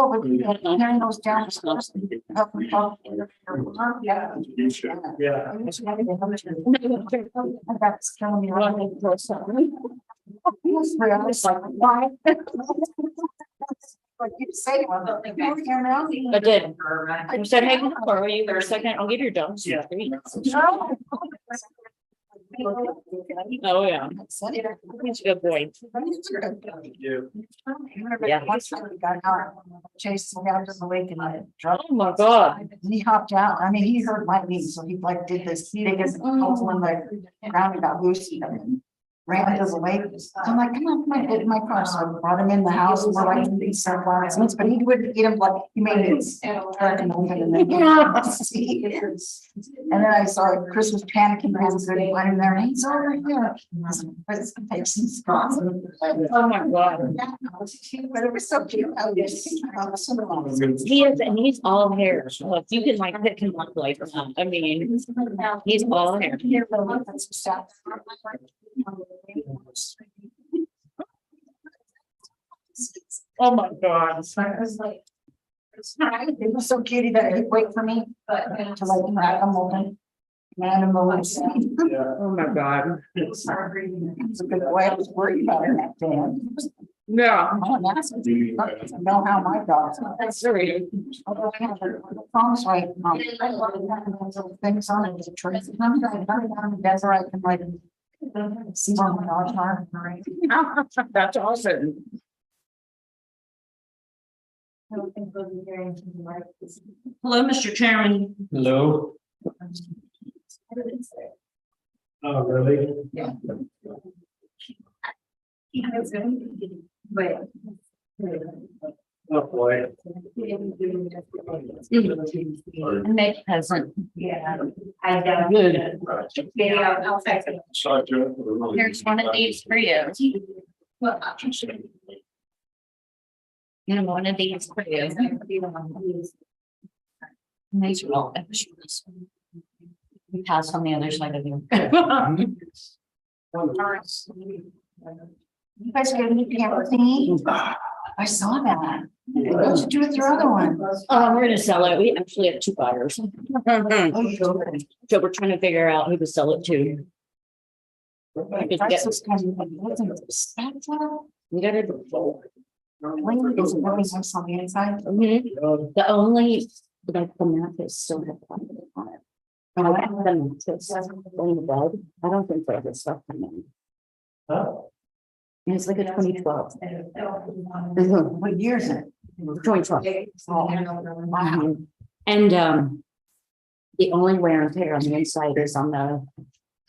but carrying those down. Up and down. Yeah. Yeah. That's killing me. I was like, why? Like you say, well, I did. I said, hey, can I borrow you for a second? I'll give your dogs. Yeah. Oh, yeah. He's a good boy. Yeah. Once we got out, chased me out to the lake and I dropped. Oh, my God. And he hopped out. I mean, he heard my knee, so he like did this biggest hole in the ground and got loose and ran into the lake. I'm like, come on, get in my car. So I brought him in the house and we're like, these sunflowers, but he wouldn't eat them, like, he made it. And then I saw Chris was panicking, I was good, I'm there, and he's over here. Take some spots. Oh, my God. But it was so cute. He is, and he's all hair. So if you can like pick him up like, I mean, he's all hair. Oh, my God. It was so cute that he'd wait for me to like crack them open. Animals. Yeah. Oh, my God. It's a good way. I was worried about him that day. Yeah. I know how my dogs. That's very. Phone's right. Things on it. The trees. I'm down in the desert. I can like. See where my dogs are. That's awesome. Hello, Mr. Chairman. Hello. Oh, really? Yeah. Oh, boy. Nick hasn't. Yeah. I got good. Yeah, I'll take it. Here's one of these for you. And one of these for you. These are all extras. We pass on the other side of you. You guys get any camera thingy? I saw that. What did you do with your other one? We're gonna sell it. We actually have two buyers. So we're trying to figure out who to sell it to. Price was kind of like, wasn't it expensive? We gotta. Is it really nice on the inside? The only, like the mattress still have plywood on it. And I have the mattress on the bed. I don't think they have stuff in them. Oh. And it's like a 2012. What year is it? 2012. Wow. And the only wear and tear on the inside is on the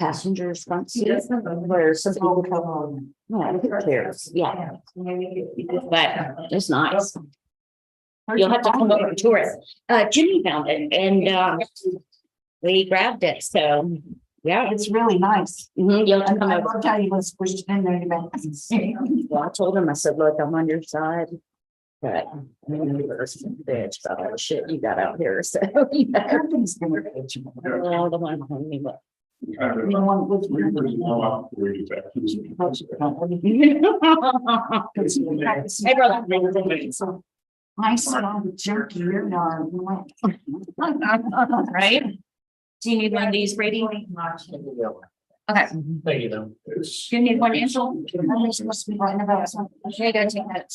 passenger's front seat. Where some people come on. Yeah, who cares? Yeah. But it's nice. You'll have to come over and tour it. Jimmy found it and we grabbed it. So yeah, It's really nice. you'll have to come I over. will tell you what's pushed in there. Well, I told him, I said, look, I'm on your side. But I'm the bitch about all the shit you got out here. So you better. Everything's gonna get you. Well, the one behind me, but. You don't want what's. Hey, brother. I saw the jerky your yard. Right? Do you need one of these, Brady? Okay. Thank you, though. Do you need one, Angel? This must be right about some. Here you go, take that.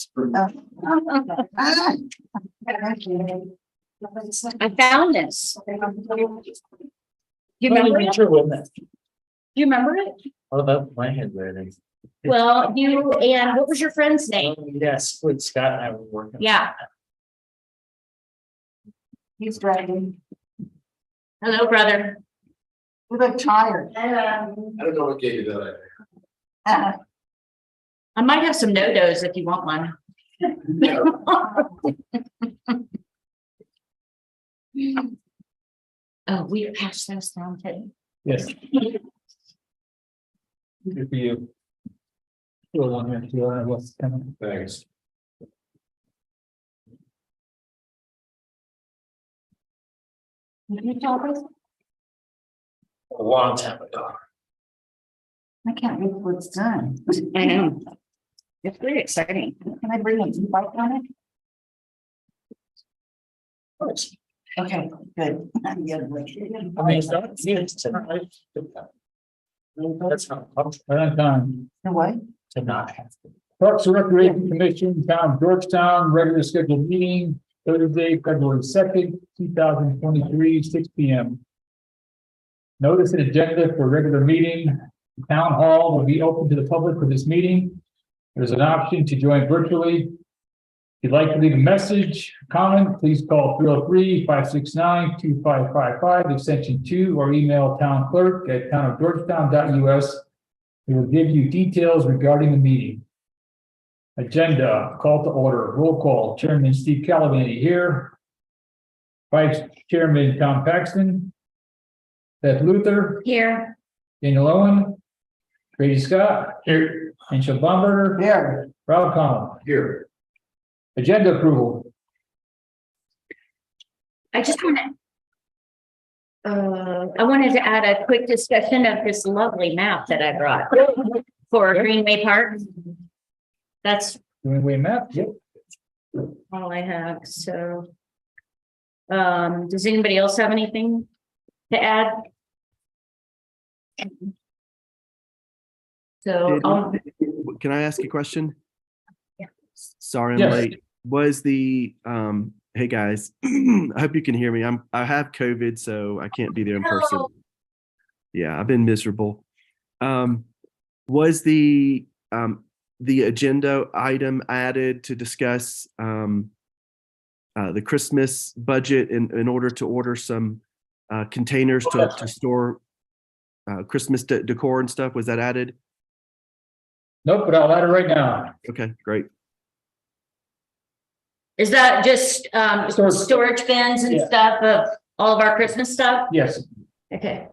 I found this. You remember it? Sure, wouldn't it? You remember it? Oh, that's my head ready. Well, you and what was your friend's name? Yes, with Scott and I were working. Yeah. He's dragging. Hello, brother. You look tired. I don't know what gave you that idea. I might have some no-dos if you want one. Oh, we passed those down too. Yes. Good for you. Well, one minute, what's coming. Thanks. Can you tell us? A long time ago. I can't wait till it's done. I know. It's pretty exciting. Can I bring a bike on it? Okay, good. I'm good. I mean, it's not- That's not, right on time. The what? To not have. Parks and Recreation Commission, Town of Georgetown, regular scheduled meeting, Thursday, February 2nd, 2023, 6 P M. Notice and agenda for regular meeting. Town Hall will be open to the public for this meeting. There's an option to join virtually. If you'd like to leave a message, comment, please call 303-569-2555, extension 2, or email townclerk@townofgeorgetown.us. We will give you details regarding the meeting. Agenda, call to order, roll call, Chairman Steve Callahan here. Vice Chairman Tom Paxton. Beth Luther, Here, Daniel Owen, Grady Scott. Here. And Sean Baumberger, There. Rob Connell. Here. Agenda approval. I just want to. I wanted to add a quick discussion of this lovely map that I brought for Greenway Park. That's Greenway map, yep. all I have, so. Does anybody else have anything to add? So, Can I ask a question? Yeah. Sorry, I'm Yes. late. Was the, hey guys, I hope you can hear me. I have COVID, so I can't be there in person. Hello. Yeah, I've been miserable. Was the agenda item added to discuss, the Christmas budget in order to order some, containers to store, Christmas decor and stuff? Was that added? Nope, but I'll add it right now. Okay, great. is that just Storage. storage bins and Yeah. stuff of all of our Christmas stuff? Yes, Okay.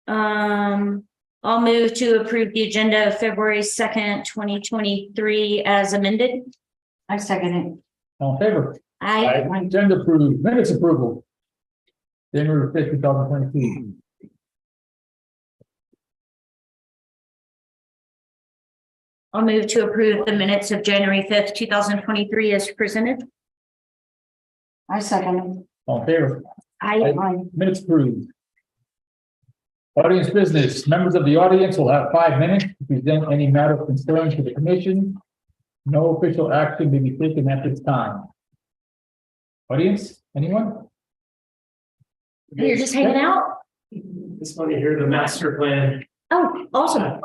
I'll move to approve the agenda of February 2nd, 2023 as amended. I second it. all in favor? I, Agenda approved, minutes approval. January 5th, 2022. I'll move to approve the minutes of January 5th, 2023 as presented. I second All in favor? I, it. Aye. Minutes approved. Audience business, members of the audience will have 5 minutes to present any matter of concern to the commission. No official action may be taken at this time. Audience, anyone? you're just hanging out? Just want to hear the master plan. Oh, awesome.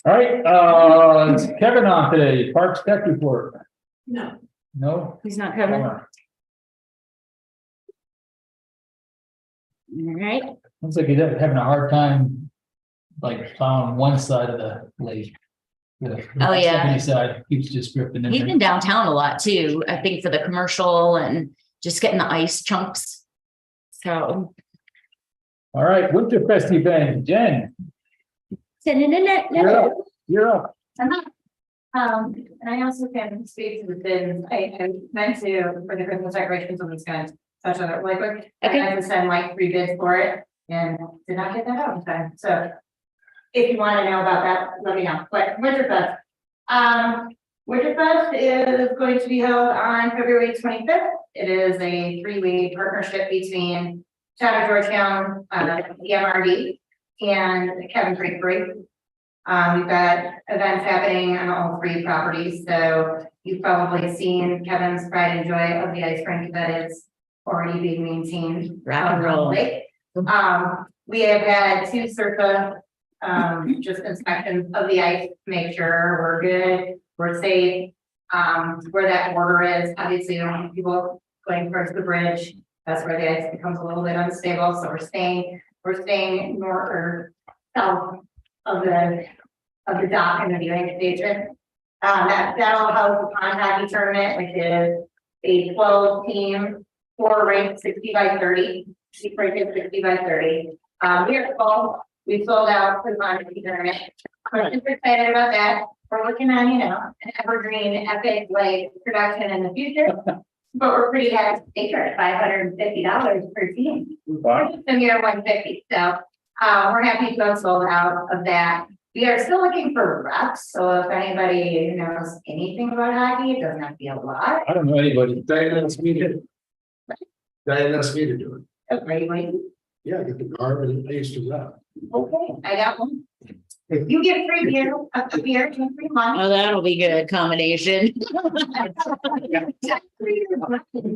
All right, is Kevin on today, Parks Tech Report. No. No? He's not coming. All right. Looks like he's having a hard time, like, on one side of the lake. Oh, yeah. Any side keeps just drifting in He's there. been downtown a lot too, I think for the commercial and just getting the ice chunks. So. All right, Winterfest event, Jen, you're up. You're up. And I also can speak to the bins. I meant to, for the Christmas decorations, I'm just gonna touch on it really quick. Okay. I had to send like 3 bids for it and did not get that out in time, so. If you wanna know about that, let me know, but Winterfest. Winterfest is going to be held on February 25th. It is a 3-way partnership between Town of Georgetown, the MRD, and Kevin Creek Break. We've got events happening on all 3 properties, so you've probably seen Kevin's pride and joy of the ice rink that is already being maintained. Rock and roll. Lake. We have had 2 circa, just inspections of the ice, to make sure we're good, we're safe. Where that border is, obviously, you don't want people going across the bridge. That's where the ice becomes a little bit unstable, so we're staying north or south of the dock and the viewing station. That'll house the pond hockey tournament, which is a 12-team, 4 ranked 60 by 30. Each rank is 60 by 30. We are full. We sold out for the pond hockey tournament. I'm super excited about that. We're looking on, an evergreen epic like production in the future. But we're pretty happy to take her at $550 per team. We're just a mere 150. So we're happy to have sold out of that. We are still looking for reps. So if anybody knows anything about hockey, it doesn't have to be a lot. I don't know anybody. Diana's meeting. Diane asked me to do it. Okay, Yeah, I get the car and I used to run. I got one. You get free beer, a beer, and free money. Oh, that'll be good combination.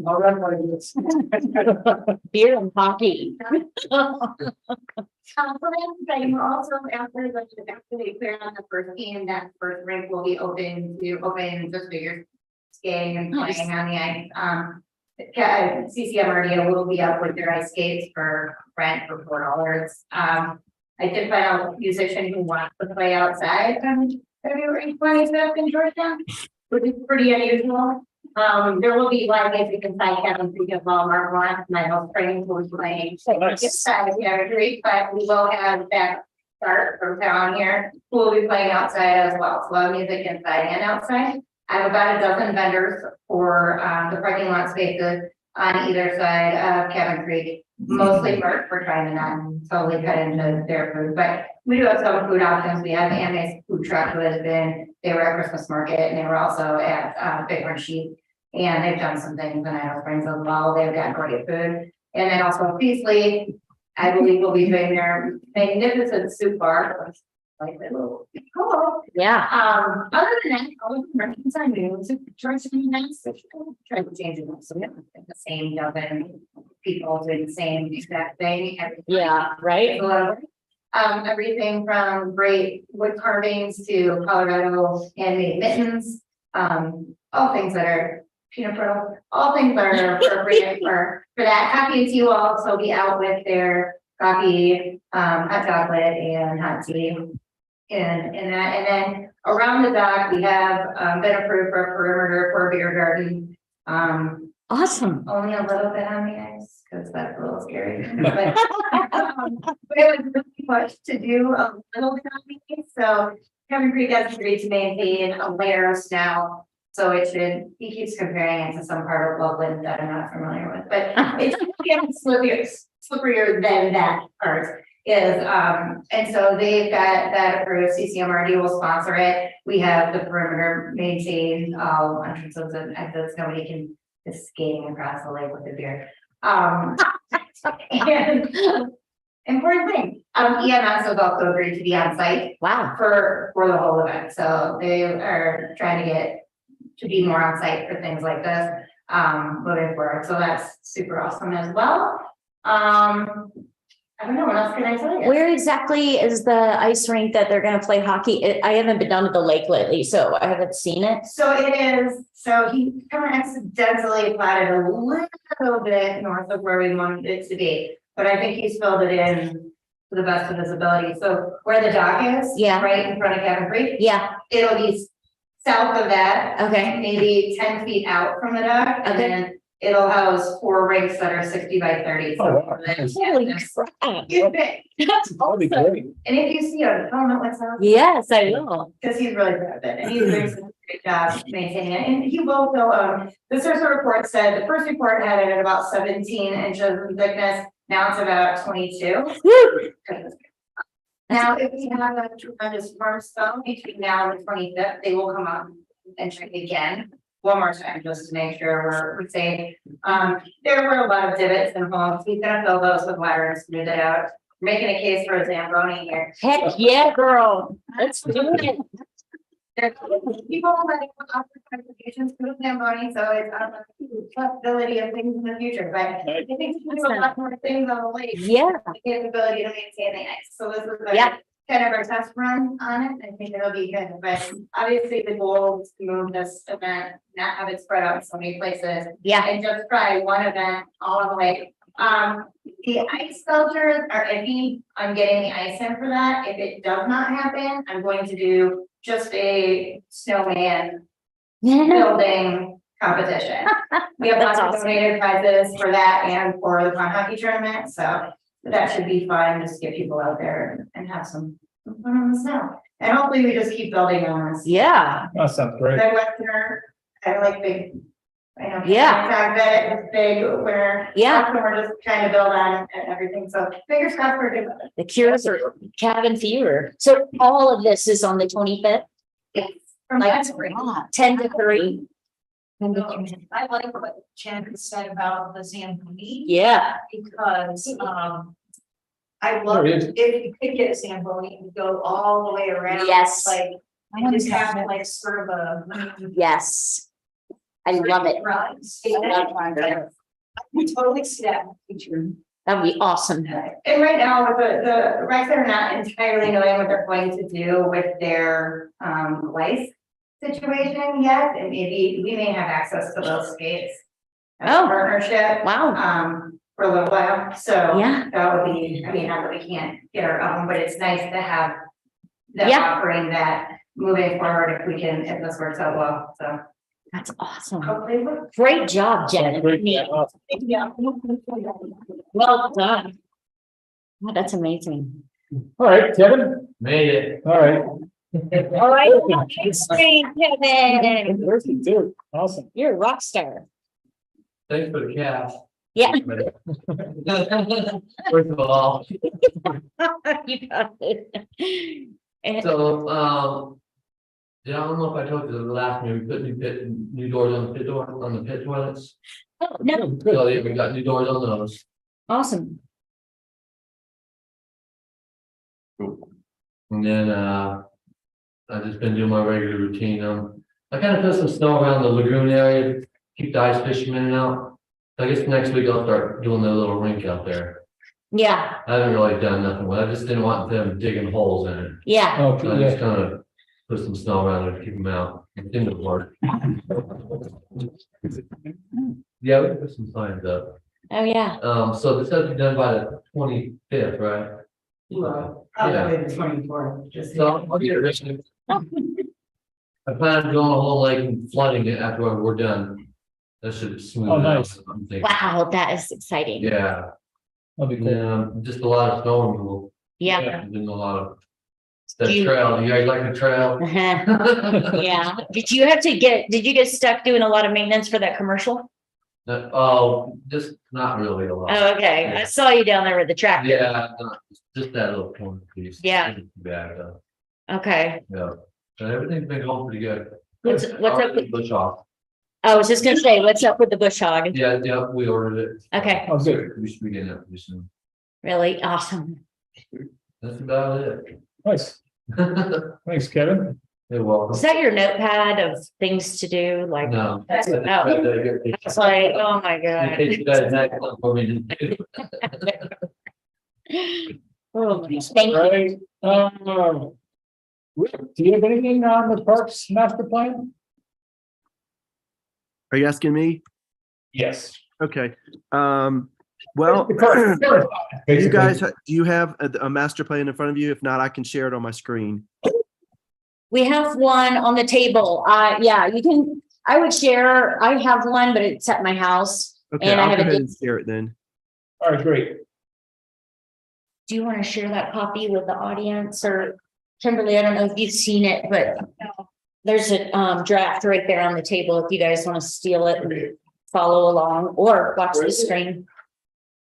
All right, like this. Beer and hockey. So then, we're also after they clear on the first game, that first rink will be open just figure skating and Nice. playing on the ice. CCMRDO will be up with their ice skates for rent for $4. I did find out a musician who wants to play outside on February 25th in Georgetown, which is pretty unusual. There will be live music inside Kevin Creek as well. Mark Lawrence, my house training will be playing. Nice. But we will have that start from town here, who will be playing outside as well, so a lot of music inside and outside. I have about a dozen vendors for the parking lot spaces on either side of Kevin Creek. Mostly we're trying to not totally cut into their food, but we do have some food options. We have Annie's food truck who has been, they were at Christmas market and they were also at Bighorn Sheep. And they've done some things in Idaho Springs as well. They've got great food. And then also Beasley, I believe will be doing their magnificent soup bar. Like a little, cool. Yeah. Other than that, all of the merchants I knew, trying to be nice, trying to change it. So we have the same dozen people doing the same exact thing. every time. Yeah, right? So, everything from great wood carvings to Colorado handmade mittens, all things that are peanut brittle, all things that are appropriate for that. Happy and tea will also be out with their coffee, hot chocolate and hot tea. And that, and then around the dock, we have been approved for a perimeter for a beer garden. Awesome. Only a little bit on the ice, because that's a little scary. But it was really much to do a little bit on the ice, so Kevin Creek has agreed to maintain a layer of snow. So it should, he keeps comparing it to some part of Loveland that I'm not familiar with, but it's getting slipperier than that part is, and so they've got that approved. CCMRD will sponsor it. We have the perimeter maintained, entrances and exits. Nobody can just skating across the lake with a beer. And important thing, EMS has also agreed to be on site Wow. for the whole event. So they are trying to get to be more on site for things like this, moving forward. So that's super awesome as well. I don't know, what else can I tell you? Where exactly is the ice rink that they're gonna play hockey? I haven't been down to the lake lately, so I haven't seen it. So it is, so he kind of accidentally platted a little bit north of where we wanted it to be, but I think he's filled it in to the best of his ability. So where the dock is. Yeah. Right in front of Cabin Creek, Yeah, it'll be south of that, okay. maybe 10 feet out from the dock, and Okay. then it'll house 4 rinks that are 60 by 30. So Oh, wow. it's- Holy it's crap. big. That's That'll be awesome. great. And if you see him, tell him it what's up. Yes, I will. Because he's really good at it, and he's doing such a great job maintaining it, and he will go, the Surface report said, the first report had it at about 17 inches in thickness, now it's about 22. Woo. Now, if we have a tremendous storm spell between now and the 25th, they will come up and check again. One more time, just to make sure we're safe. There were a lot of divots and holes, he's gonna fill those with water and smooth it out. Making a case for a Zamboni here. Heck, yeah, girl. Let's do it. There's people that offer contributions to the Zamboni, so it's on the possibility of things in the future, but I think we do a lot more things on the lake. Yeah, The capability to maintain the ice, so this is Yeah. kind of our test run on it, I think it'll be good, but obviously the goal is to move this event, not have it spread out in so many places. yeah. And just try one event all the way. The ice sculptures are iffy. I'm getting the ice in for that. If it does not happen, I'm going to do just a snowman building competition. We have lots That's of awesome. donated prizes for that and for the pond hockey tournament, so that should be fun, just get people out there and have some fun on the snow. And hopefully we just keep building on this. Yeah, That sounds great. Midwesterner, I like big. I know. Yeah. That it's big where. Yeah. often we're just trying to build on and everything, so fingers crossed for good. the cures for cabin fever. So all of this is on the 25th, From Like, that, not. 10 to 3. I like what Jen said about the Zamboni. Yeah, Because, I There love, it if is. you could get a Zamboni, you go all the way around. Yes. Like, I and wanna just have have like sort of a. yes. I love it. Right. that. We totally see that in the future. That'd be awesome. And right now, with the recs are not entirely knowing what they're going to do with their, lice situation yet, and maybe we may have access to those skates. As a Oh. partnership, Wow. for a little while, so. Yeah. That would be, I mean, not that we can't get our own, but it's nice to have. That Yeah. offering that moving forward, if we can, if this works out well, so. That's awesome. Hopefully, we'll- Great job, Jen. Great. Neat. Yeah. Well done. Wow, that's amazing. All right, Kevin, Made it. all right. All right, thanks, Kevin. Person too, awesome. You're a rock star. Thanks for the cash. Yeah. First of all, You got it. And- so, yeah, I don't know if I told you the last meeting, we put new doors on the pit toilets. Oh, no, Good. So, yeah, we got new doors on those. awesome. And then, I've just been doing my regular routine, I kind of put some snow around the lagoon area, keep the ice fishermen out. I guess next week I'll start doing the little rink out there. Yeah, I haven't really done nothing with it, I just didn't want them digging holes in it. yeah. Oh, So I yeah. just kind of put some snow around it to keep them out, it didn't work. Yeah, we can put some signs up, Oh, yeah. so this has to be done by the 25th, right? Well, Yeah. the 24th, just. So I'll get it written. I plan on going a whole lake and flooding it after we're done. That should smooth it Oh, out. nice. I'm thinking. Wow, that is exciting. Yeah, That'd be and, cool. just a lot of snow removal. Yeah. Doing a lot of. That Do you- trail, you guys like the trail? Uh-huh. Yeah. Did you get stuck doing a lot of maintenance for that commercial? Oh, just not really a lot. Oh, okay. I saw you down there with the tractor. Yeah, just that little corner piece. Yeah. Isn't too bad though, Okay. yeah, and everything's been going pretty good. What's up with, Bush off, I was just gonna say, what's up with the bush hog? yeah, we ordered it. Okay. Oh, good. We should be getting that pretty soon, Really awesome. that's about it. Nice. Thanks, Kevin. You're welcome. Is that your notepad of things to do? Like, No. it's like, oh my In God. case you guys had something for me to do. Oh, thank All you. right. Rick, do you have anything on the Parks Master Plan? Are you asking me? Yes. Okay. Well, you guys, do you have a master plan in front of you? If not, I can share it on my screen. We have one on the table. Yeah, you can, I would share, I have one, but it's at my house. Okay, And I I'll have go a ahead and share it then. All right, great. Do you want to share that copy with the audience or Kimberly? I don't know if you've seen it, but there's a draft right there on the table if you guys want to steal it and follow along or watch the screen.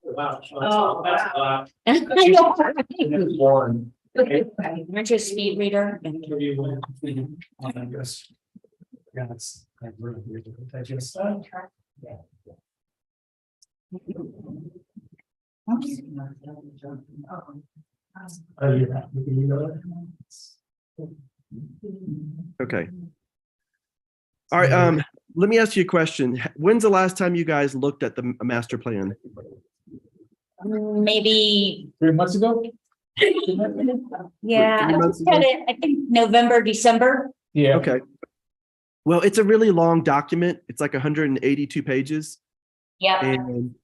Wow. Oh, wow. I know. One. Aren't you a speed reader? Okay. All right, let me ask you a question. When's the last time you guys looked at the master plan? Maybe, 3 months ago? yeah, 3 months ago? I think November, December. Yeah. Okay. Well, it's a really long document. It's like 182 pages. Yeah. And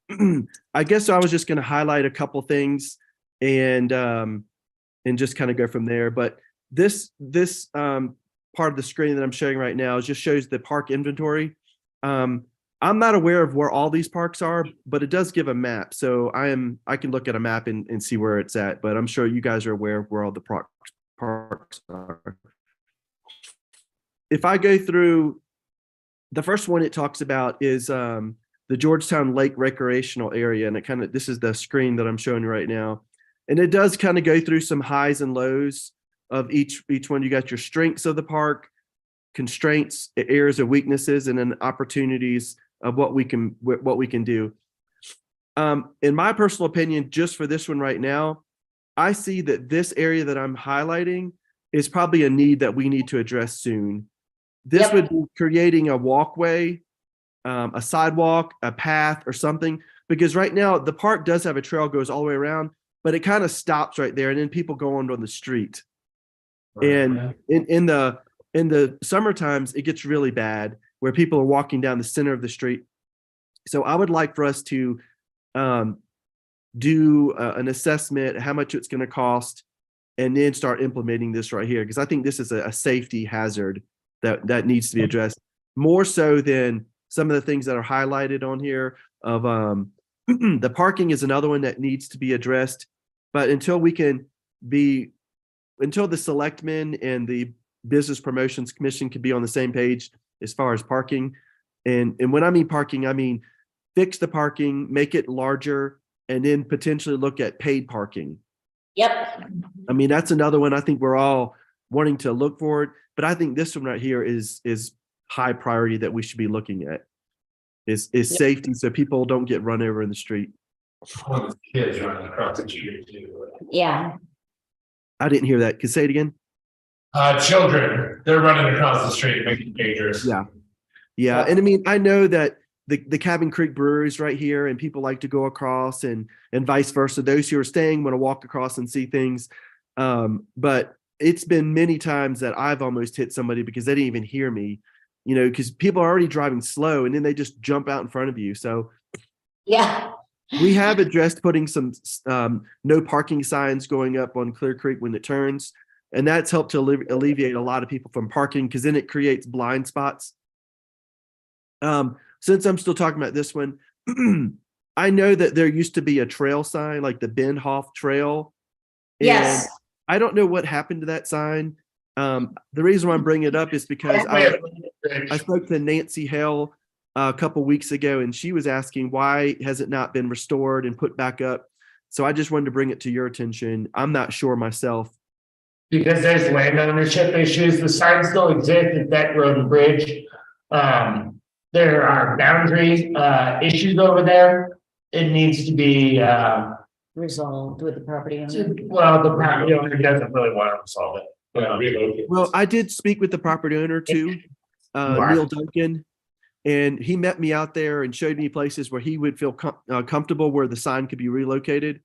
I guess I was just going to highlight a couple things and just kind of go from there. But this part of the screen that I'm showing right now just shows the park inventory. I'm not aware of where all these parks are, but it does give a map. So I can look at a map and see where it's at, but I'm sure you guys are aware of where all the parks are. If I go through, the first one it talks about is the Georgetown Lake Recreational Area. And this is the screen that I'm showing you right now. And it does kind of go through some highs and lows of each one. You got your strengths of the park, constraints, areas of weaknesses, and then opportunities of what we can do. In my personal opinion, just for this one right now, I see that this area that I'm highlighting is probably a need that we need to address soon. This Yep. would be creating a walkway, a sidewalk, a path or something, because right now the park does have a trail goes all the way around, but it kind of stops right there and then people go on the street. And in the summer times, it gets really bad where people are walking down the center of the street. So I would like for us to do an assessment, how much it's going to cost, and then start implementing this right here. Because I think this is a safety hazard that needs to be addressed more so than some of the things that are highlighted on here of the parking is another one that needs to be addressed. But until the selectmen and the Business Promotions Commission can be on the same page as far as parking. And when I mean parking, I mean fix the parking, make it larger, and then potentially look at paid parking. Yep. I mean, that's another one I think we're all wanting to look for it, but I think this one right here is high priority that we should be looking at is safety so people don't get run over in the street. Kids running across the street too. Yeah. I didn't hear that. Could you say it again? Children, they're running across the street, making it dangerous. Yeah. Yeah. And I mean, I know that the Cabin Creek Brewery is right here and people like to go across and vice versa. Those who are staying want to walk across and see things. But it's been many times that I've almost hit somebody because they didn't even hear me, you know, because people are already driving slow and then they just jump out in front of you. So Yeah. we have addressed putting some no parking signs going up on Clear Creek when it turns. And that's helped to alleviate a lot of people from parking because then it creates blind spots. Since I'm still talking about this one, I know that there used to be a trail sign like the Benhoff Trail. And Yes. I don't know what happened to that sign. The reason why I'm bringing it up is because I spoke to Nancy Hale a couple weeks ago, and she was asking why has it not been restored and put back up. So I just wanted to bring it to your attention. I'm not sure myself. Because there's land ownership issues, the sign still exists at that road and bridge. There are boundary issues over there. It needs to be Resolved with the property owner. well, the property owner doesn't really want to solve it. Well, I did speak with the property owner too, Right. Neil Duncan, and he met me out there and showed me places where he would feel comfortable where the sign could be relocated.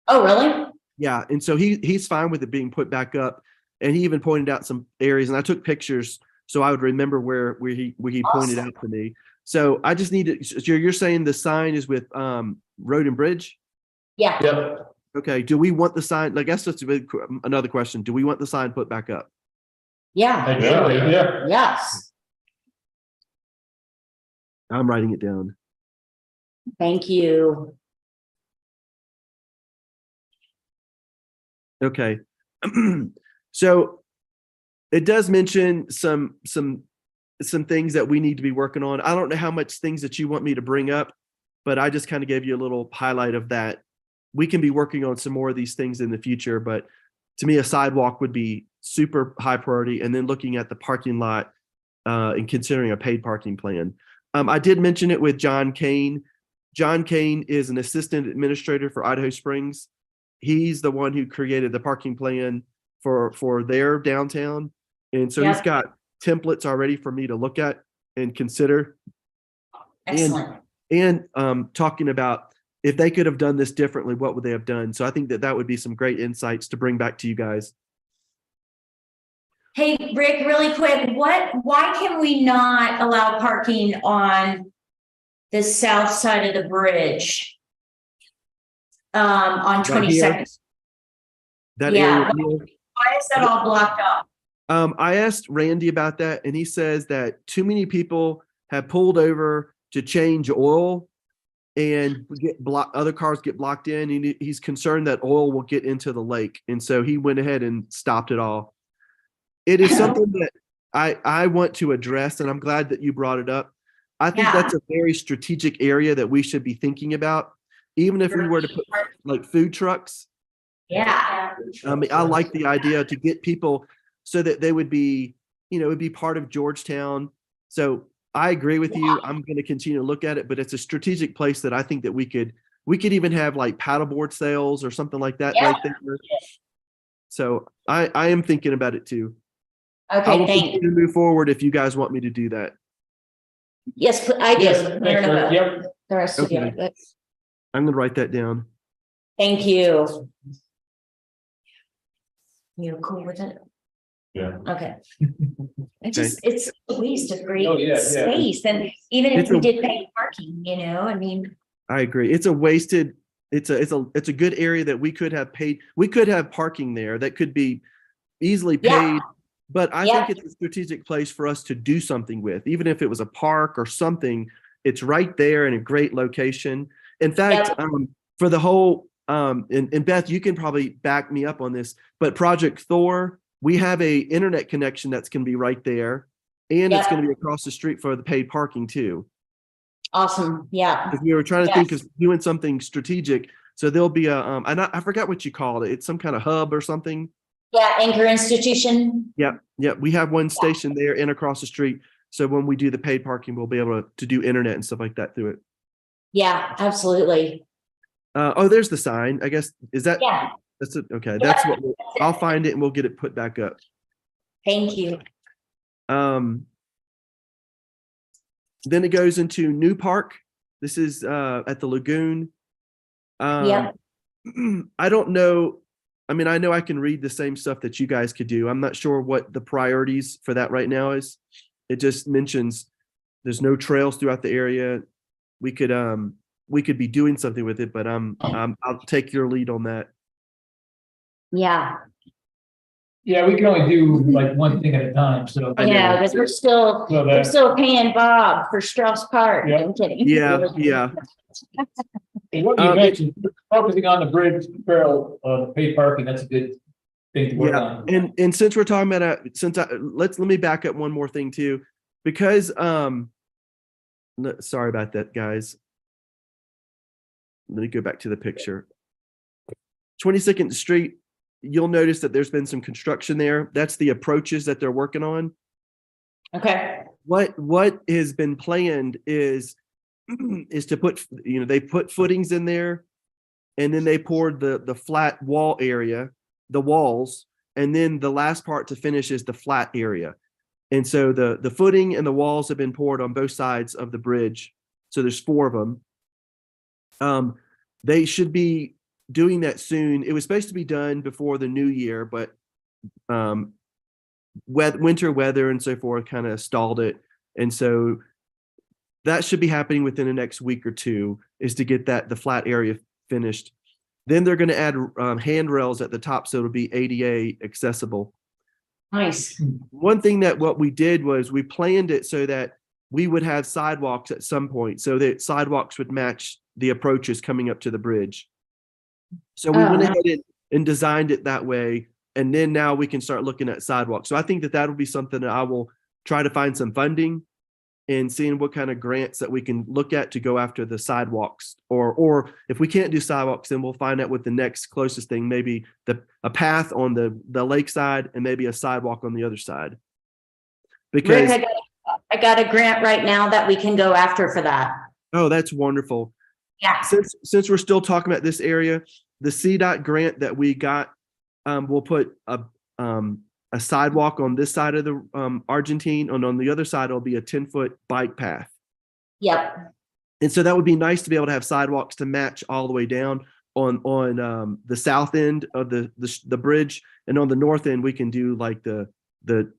Oh, really? Yeah, and so he's fine with it being put back up, and he even pointed out some areas, and I took pictures so I would remember where he pointed Awesome. out to me. So I just need to. So you're saying the sign is with Road and Bridge? Yeah. Yep. Okay. Do we want the sign? I guess that's another question. Do we want the sign put back up? Yeah. Ideally, yeah. Yes. I'm writing it down. Thank you. Okay. So it does mention some things that we need to be working on. I don't know how much things that you want me to bring up, but I just kind of gave you a little highlight of that. We can be working on some more of these things in the future, but to me, a sidewalk would be super high priority. And then looking at the parking lot and considering a paid parking plan. I did mention it with John Kane. John Kane is an assistant administrator for Idaho Springs. He's the one who created the parking plan for their downtown. And so he's Yep. got templates already for me to look at and consider. Excellent. And talking about if they could have done this differently, what would they have done? So I think that would be some great insights to bring back to you guys. Hey, Rick, really quick, why can we not allow parking on the south side of the bridge? On Right here? 22nd, That Yeah. area. why is that all blocked off? I asked Randy about that, and he says that too many people have pulled over to change oil and other cars get blocked in. And he's concerned that oil will get into the lake. And so he went ahead and stopped it all. It is something that I want to address, and I'm glad that you brought it up. I think Yeah. that's a very strategic area that we should be thinking about. Even if we were to put like food trucks, Yeah, I like the idea to get people so that they would be it'd be part of Georgetown. So I agree with you. I'm going to continue to look at it, but it's a strategic place that I think that we could even have like paddleboard sales or something like that right there. So I am thinking about it too. I Okay, will thank continue you. to move forward if you guys want me to do that. Yes, I do. Yes, I don't thanks, know Rick. about Yep. the rest of you, Okay. but I'm going to write that down. thank you. You cool with it? Yeah. Okay. It's a waste of great Oh, yeah, yeah. space, and even if It's we a- did pay parking, I mean, I agree. It's a wasted, it's a good area that we could have paid. We could have parking there that could be easily Yeah. paid. But I Yeah. think it's a strategic place for us to do something with, even if it was a park or something. It's right there in a great location. In fact, Yep. For the whole, and Beth, you can probably back me up on this, but Project Thor, we have a internet connection that's going to be right there. And it's Yep. going to be across the street for the paid parking too. awesome, yeah. Because we were trying to think Yes. of doing something strategic. So there'll be a, I forgot what you called it. It's some kind of hub or something. Yeah, Anchor Institution, Yep, yep. We have one station there and across the street. So when we do the paid parking, we'll be able to do internet and stuff like that through it. yeah, absolutely, Oh, there's the sign. I guess, is that, yeah, that's it. Okay, that's what, I'll find it and we'll get it put back up. thank you. Then it goes into New Park. This is at the lagoon. Yep. I don't know. I mean, I know I can read the same stuff that you guys could do. I'm not sure what the priorities for that right now is. It just mentions there's no trails throughout the area. We could be doing something with it, but I'll take your lead on that. Yeah, Yeah, we can only do like one thing at a time, so. I know. yeah, because we're still, So we're that, still paying Bob for Strauss Park. Yeah. I'm kidding. Yeah. and what you mentioned, focusing on the bridge, Farrell, paid parking, that's a good thing to work on. And since we're talking about let me back up one more thing too, because sorry about that, guys. Let me go back to the picture. 22nd Street, you'll notice that there's been some construction there. That's the approaches that they're working on. Okay, What has been planned is to put, they put footings in there, and then they poured the flat wall area, the walls, and then the last part to finish is the flat area. And so the footing and the walls have been poured on both sides of the bridge. So there's 4 of them. They should be doing that soon. It was supposed to be done before the new year, but winter weather and so forth kind of stalled it. And so that should be happening within the next week or 2, is to get the flat area finished. Then they're going to add handrails at the top, so it'll be ADA accessible. nice. One thing that what we did was we planned it so that we would have sidewalks at some point, so that sidewalks would match the approaches coming up to the bridge. So we went ahead and designed it that way. And then now we can start looking at sidewalks. So I think that that'll be something that I will try to find some funding and seeing what kind of grants that we can look at to go after the sidewalks. Or if we can't do sidewalks, then we'll find out what the next closest thing, maybe a path on the lakeside and maybe a sidewalk on the other side. Because Rick, I got a grant right now that we can go after for that. oh, that's wonderful. Yeah, Since we're still talking about this area, the CDOT grant that we got, we'll put a sidewalk on this side of the Argentine, and on the other side, it'll be a 10-foot bike path. yep, And so that would be nice to be able to have sidewalks to match all the way down on the south end of the bridge, and on the north end, we can do like the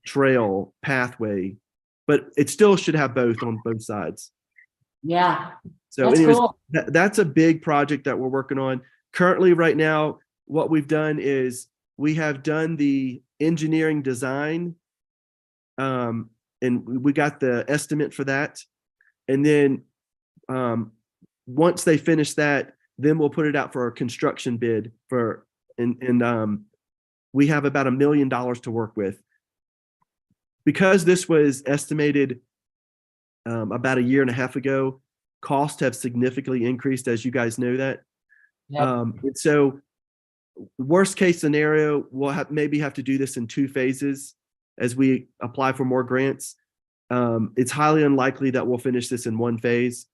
trail pathway, but it still should have both on both sides. yeah, So that's anyways, cool. that's a big project that we're working on. Currently, right now, what we've done is we have done the engineering design, and we got the estimate for that. And then once they finish that, then we'll put it out for a construction bid and we have about $1 million to work with. Because this was estimated about 1.5 years ago, costs have significantly increased, as you guys know that. Yep. And so worst case scenario, we'll maybe have to do this in 2 phases. as we apply for more grants. It's highly unlikely that we'll finish this in one phase.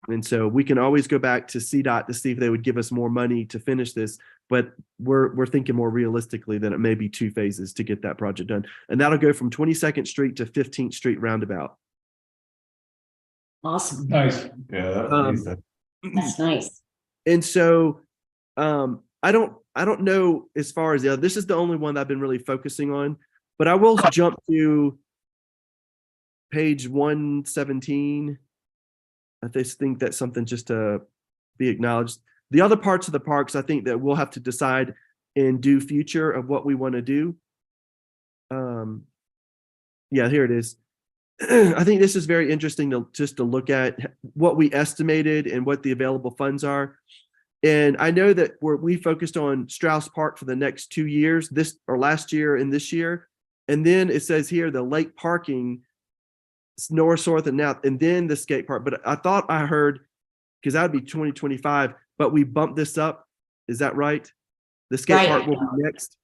And so we can always go back to CDOT to see if they would give us more money to finish this, but we're thinking more realistically that it may be 2 phases to get that project done. And that'll go from 22nd Street to 15th Street roundabout. Awesome. Nice. That's nice. And so I don't know as far as the other, this is the only one that I've been really focusing on, but I will jump to page 117. I just think that's something just to be acknowledged. The other parts of the parks, I think that we'll have to decide and do future of what we want to do. Yeah, here it is. I think this is very interesting to look at what we estimated and what the available funds are. And I know that we focused on Strauss Park for the next 2 years, this or last year and this year. And then it says here, the lake parking, north, south, and south, and then the skate park. But I thought I heard, because that would be 2025, but we bumped this up. Is that right? The skate Right. park will be next.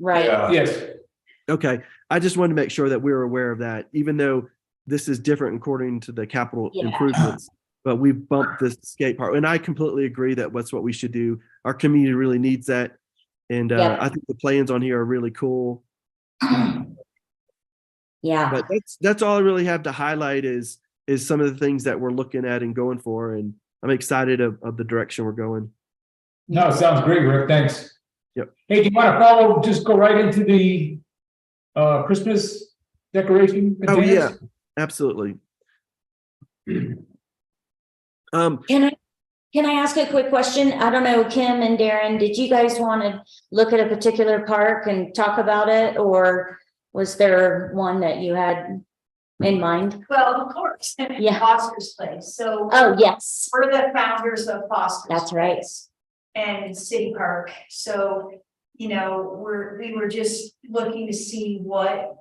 Right. Yes. Okay. I just wanted to make sure that we were aware of that, even though this is different according to the capital Yeah. improvements. But we bumped the skate park, and I completely agree that that's what we should do. Our community really needs that. And Yeah. I think the plans on here are really cool. Yeah. But that's all I really have to highlight is some of the things that we're looking at and going for. And I'm excited of the direction we're going. No, sounds great, Rick. Thanks. Yep. Hey, do you want to follow, just go right into the Christmas decoration? Oh, yeah, containers? absolutely. Can I ask a quick question? I don't know, Kim and Darren, did you guys want to look at a particular park and talk about it? Or was there one that you had in mind? Well, of course. Yeah. Foster's Place. So Oh, yes, we're the founders of Foster's. That's right. Place And City Park. So, we were just looking to see what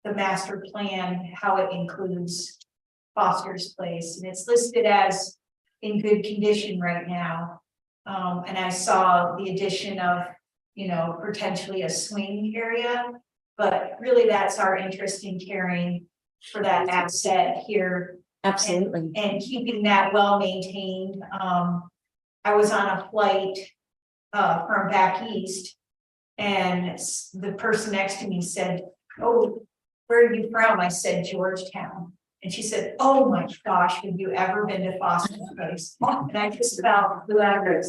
the master plan, how it includes Foster's Place. And it's listed as in good condition right now. And I saw the addition of, potentially a swing area. But really, that's our interest in caring for that asset here absolutely. and keeping that well maintained. I was on a flight from back east, and the person next to me said, "Oh, where are you from?" I said, "Georgetown." And she said, "Oh my gosh, have you ever been to Foster's Place?" And I just about flew out of it.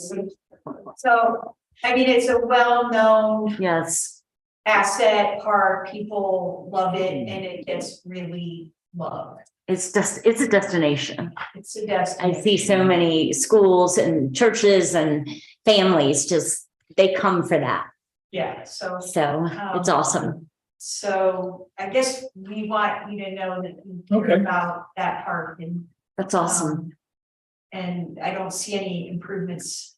So, I mean, it's a well-known Yes, asset park. People love it, and it gets really loved. It's a destination. It's a I destination. see so many schools and churches and families they come for that. Yeah, so. So it's awesome. So I guess we want you to know that we care Okay. about that park and. That's awesome. And I don't see any improvements,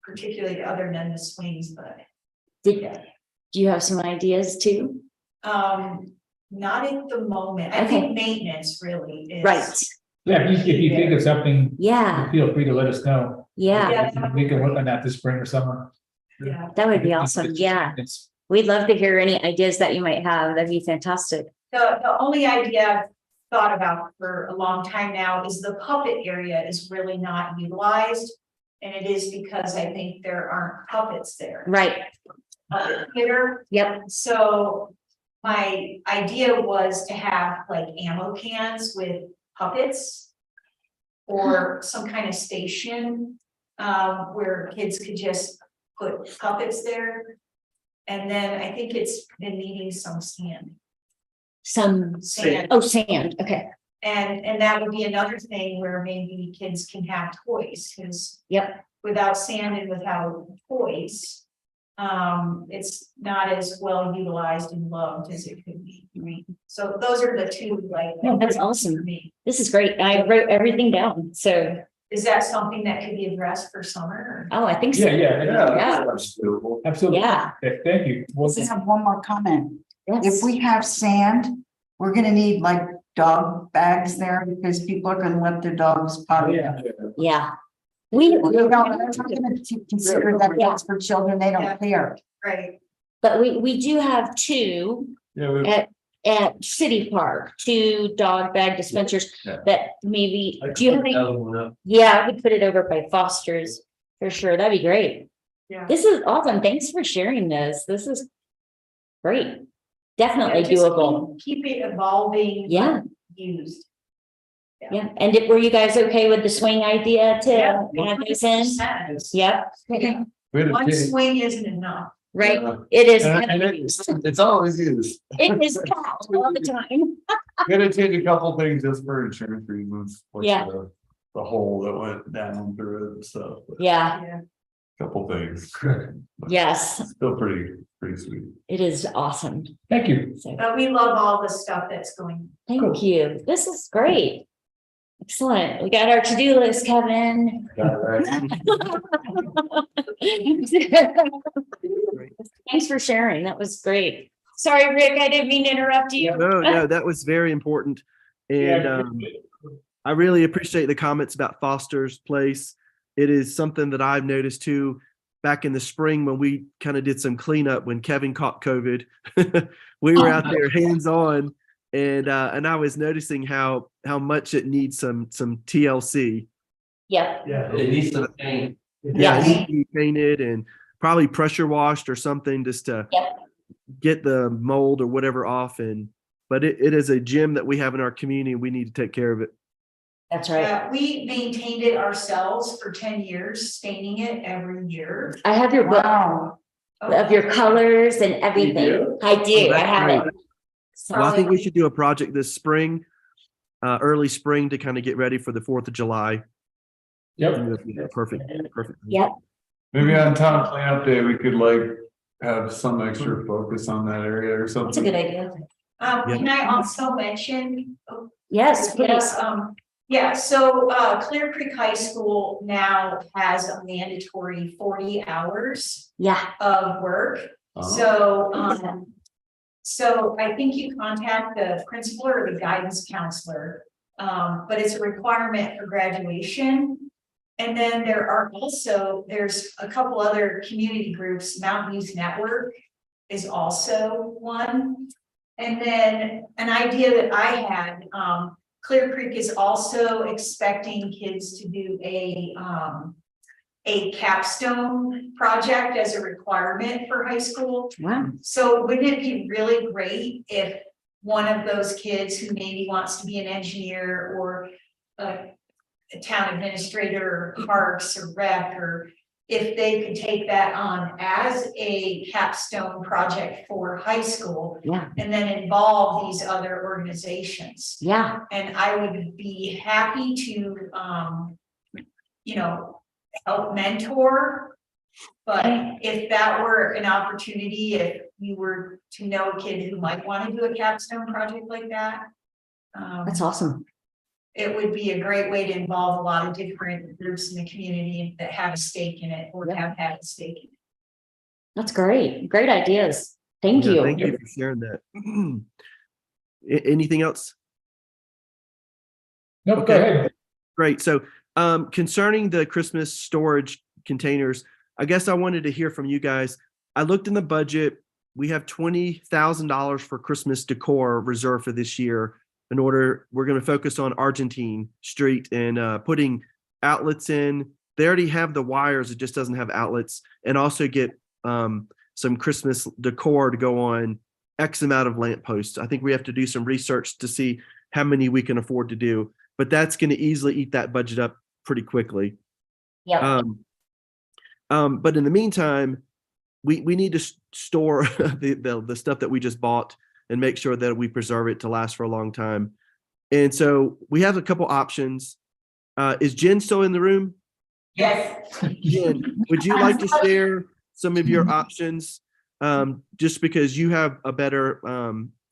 particularly other than the swings, but Do you have some ideas too? not at the moment. I Okay. think maintenance really is. Right. Yeah, if you think of something, Yeah, feel free to let us know. yeah, We can work on that this spring or summer. Yeah. that would be awesome. Yeah. It's, We'd love to hear any ideas that you might have. That'd be fantastic. The only idea I've thought about for a long time now is the puppet area is really not utilized. And it is because I think there aren't puppets there. Right. Theater. Yep. So my idea was to have like ammo cans with puppets. Or some kind of station, where kids could just put puppets there. And then I think it's been needing some sand. Sand. Okay. And that would be another thing where maybe kids can have toys, because Yep. without sand and without toys. It's not as well utilized and loved as it could be. Right. So those are the two, like. That's for awesome. me. This is great. I wrote everything down. So, Is that something that could be addressed for summer? oh, I think so. yeah, Yeah. That's doable. absolutely. Yeah. Thank you. Well, I have one more comment. If Yes. we have sand, we're gonna need like dog bags there because people are gonna let their dogs potty. yeah. Yeah. We, We're gonna consider that that's for children, they Yeah. don't care. Right. But we do have two Yeah, at City Park, two dog bag dispensers Yeah. that maybe, I do you have put any? another one up. Yeah, I would put it over by Foster's for sure. That'd be great. Yeah. This is awesome. Thanks for sharing this. This is great. Definitely Yeah, just doable. Keep it evolving. Yeah. Used. Yeah. And were you guys okay with the swing idea to Yeah. add those in? 100%. Yep. One swing isn't enough. Right. It is. And heavily it- used. It's always used. It is packed all the time. Gonna change a couple things just for insurance reasons. like Yeah. The hole that went down through it and stuff, but Yeah. Yeah. couple things. Yes, Still pretty sweet. it is awesome. thank you. So But we love all the stuff that's going. thank you. This is great. Excellent. We got our to-do list, Kevin. Thanks for sharing. That was great. Sorry, Rick, I didn't mean to interrupt you. No, that was very important. And Yeah. I really appreciate the comments about Foster's Place. It is something that I've noticed too, back in the spring when we kind of did some cleanup when Kevin caught COVID. We were out there hands-on and I was noticing how much it needs some TLC. Yep. Yeah, it needs some paint. Yeah, it Yes. needs to be painted and probably pressure washed or something just to Yep. get the mold or whatever off. But it is a gym that we have in our community and we need to take care of it. That's right. Yeah, we maintained it ourselves for 10 years, staining it every year. I have your book Wow. of your colors and everything. I do. I that's have it. great. So- Well, I think we should do a project this spring, early spring to kind of get ready for the 4th of July. Yep. Perfect. Yep. Maybe on town cleanup day, we could like have some extra focus on that area or something. That's a good idea. Yeah. Can I also mention? Yes, please. Yeah, so Clear Creek High School now has a mandatory 40 hours Yeah. of work. Oh. So I think you contact the principal or the guidance counselor. But it's a requirement for graduation. And then there's a couple other community groups, Mountain Views Network is also one. And then an idea that I had, Clear Creek is also expecting kids to do a capstone project as a requirement for high school. Wow. So wouldn't it be really great if one of those kids who maybe wants to be an engineer or a town administrator, or parks or rec, or if they could take that on as a capstone project for high school Yeah. and then involve these other organizations. Yeah. And I would be happy to, help mentor. But if that were an opportunity, if you were to know a kid who might want to do a capstone project like that. That's awesome. It would be a great way to involve a lot of different groups in the community that have a stake in it or Yeah. have had a stake in it. That's great. Great ideas. Thank Yeah, you. Thank you for sharing that. Anything else? Nope, go Okay. ahead. Great. So concerning the Christmas storage containers, I guess I wanted to hear from you guys. I looked in the budget. We have $20,000 for Christmas decor reserved for this year. We're going to focus on Argentine Street and putting outlets in. They already have the wires, it just doesn't have outlets, and also get some Christmas decor to go on X amount of lampposts. I think we have to do some research to see how many we can afford to do, but that's going to easily eat that budget up pretty quickly. Yeah. But in the meantime, we need to store the stuff that we just bought and make sure that we preserve it to last for a long time. And so we have a couple options. Is Jen still in the room? Yes. Jen, would you like to share some of your options? Just because you have a better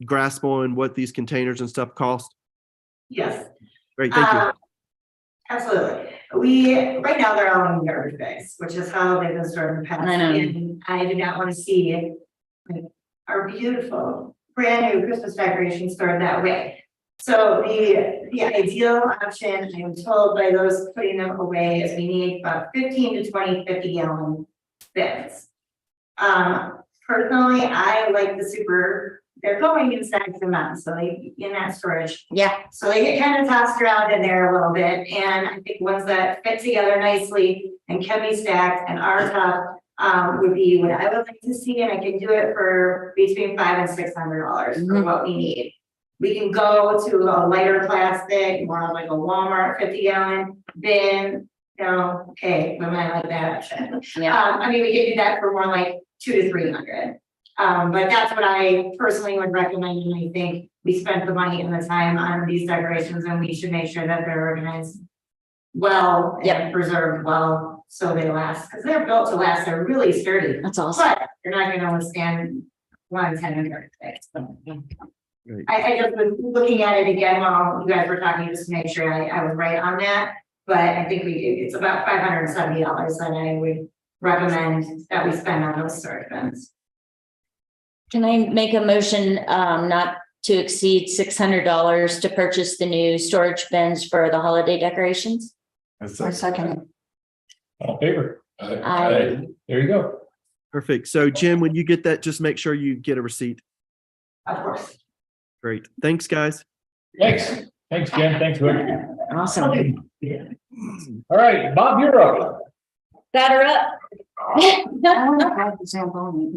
grasp on what these containers and stuff cost. Yes. Great, thank you. Absolutely. Right now, they're all in garbage bags, which is how they've been stored in the past. I know. And I do not want to see our beautiful brand new Christmas decorations stored that way. So the ideal option, I'm told by those putting them away, is we need about 15 to 20 50-gallon bins. personally, I like the super, they're going in stacks and mounts, so they, in that storage. Yeah, So they get kind of tossed around in there a little bit, and I think ones that fit together nicely and can be stacked and are tough, would be what I would like to see, and I can do it for between $500 and $600 for what we need. We can go to a lighter plastic, more like a Walmart 50-gallon bin, okay, we might like that option. yeah. I mean, we could do that for more like 200 to 300. But that's what I personally would recommend, and I think we spent the money and the time on these decorations, and we should make sure that they're organized well and preserved well, so they last, because they're built to last, they're really sturdy, That's awesome. but they're not gonna withstand 1 in 10 and 36. Right. I just was looking at it again while you guys were talking, just to make sure I was right on that. But I think it's about $570 that I would recommend that we spend on those storage bins. Can I make a motion, not to exceed $600 to purchase the new storage bins for the holiday decorations? I second. All in favor? Aye. There you go. Perfect. So Jim, when you get that, just make sure you get a receipt. Of course. Great. Thanks, guys. Thanks. Thanks, Jen. Thanks, Rick. Awesome. All right, Bob, you're up. Batter up. I want to have the Zamboni.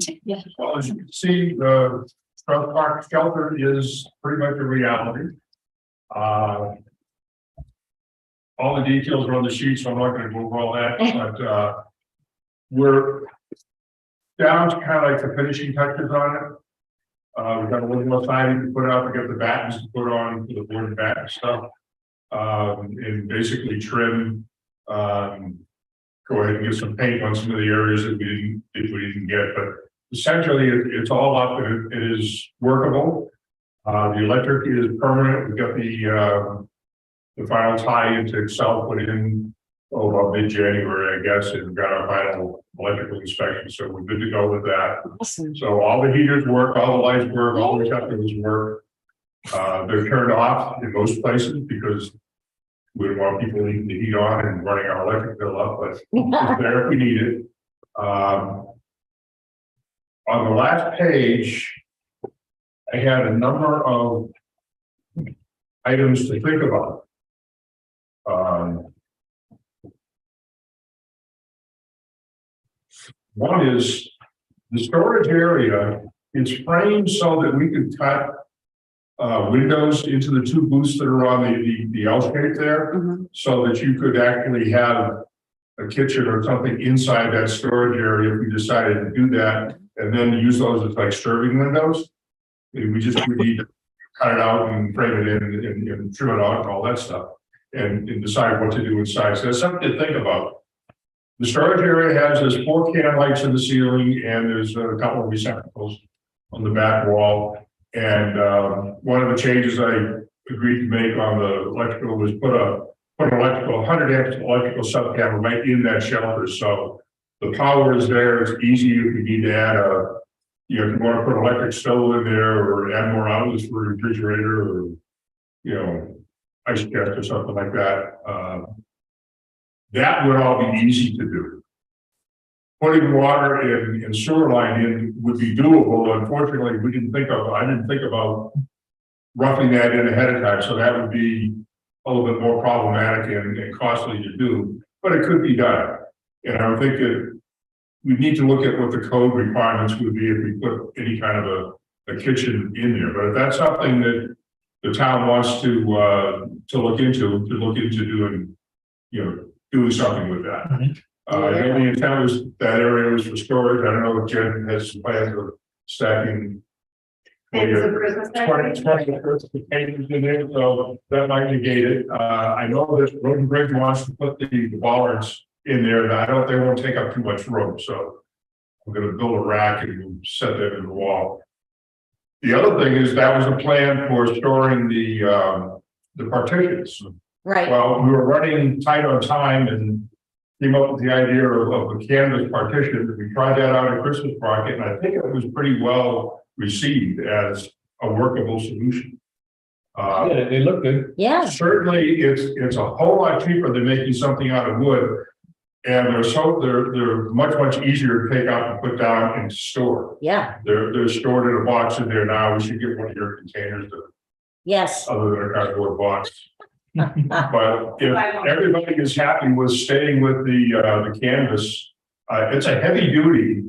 Well, as you can see, the South Park shelter is pretty much a reality. All the details are on the sheet, so I'm not gonna go over all that, but we're down to kind of like the finishing touches on it. We've got a little more siding to put up, we got the battens to put on for the board and batten stuff. And basically trim, go ahead and get some paint on some of the areas that we didn't get, but essentially it's all up and it is workable. The electric is permanent. We've got the final tie into Excel put in about mid-January, I guess, and we've got our final electrical inspection, so we're good to go with that. Awesome. So all the heaters work, all the lights work, all the receptacles work. They're turned off in most places because we don't want people leaving the heat on and running our electric bill up, but it's there if we need it. On the last page, I had a number of items to think about. One is the storage area is framed so that we could cut windows into the 2 booths that are on the L shape there, so that you could actually have a kitchen or something inside that storage area if we decided to do that, and then use those as like serving windows. We need to cut it out and frame it in and trim it out and all that stuff, and decide what to do inside. So that's something to think about. The storage area there's 4 can lights in the ceiling, and there's a couple of receptacles on the back wall. And one of the changes I agreed to make on the electrical was put an electrical 100 amp electrical sub camera right in that shelter. So the power is there. It's easy if you need to add if you want to put an electric stove in there or add more outlets for a refrigerator or ice chest or something like that. That would all be easy to do. Putting water and sewer line in would be doable. Unfortunately, I didn't think about roughing that in ahead of time. So that would be a little bit more problematic and costly to do, but it could be done. And I would think that we need to look at what the code requirements would be if we put any kind of a kitchen in there. But if that's something that the town wants to look into doing, doing something with that. The intent was that area was for storage. I don't know if Jen has some plans of stacking. It's a Christmas 20 containers in there, so that might negate it. I know that Road and Bridge wants to put the bollards in there, and they won't take up too much room, so I'm gonna build a rack and we'll set that in the wall. The other thing is that was a plan for storing the partitions. Right. Well, we were running tight on time and came up with the idea of a canvas partition. We tried that out at Christmas market, and I think it was pretty well received as a workable solution. Yeah, they look good. Yeah. Certainly, it's a whole lot cheaper than making something out of wood. And they're much easier to take out and put down and store. Yeah, They're stored in a box in there now. We should get one of your containers yes. other than a cardboard box. But if everybody is happy with staying with the canvas, it's a heavy duty.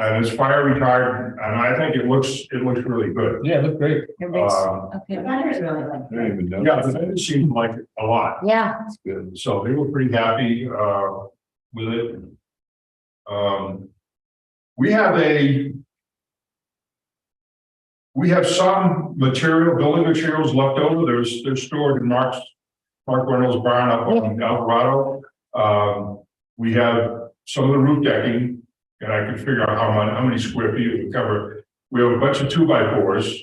And it's fire retardant, and I think it looks really good. Yeah, look great. Everybody's- The Okay. vendors really like. I didn't even know. Yeah, the vendors seemed like it a lot, Yeah, Good. so they were pretty happy with it. We have some building materials left over. They're stored in Mark Reynolds' barn up in Alvarado. We have some of the roof decking. And I can figure out how many square feet it would cover. We have a bunch of 2x4s,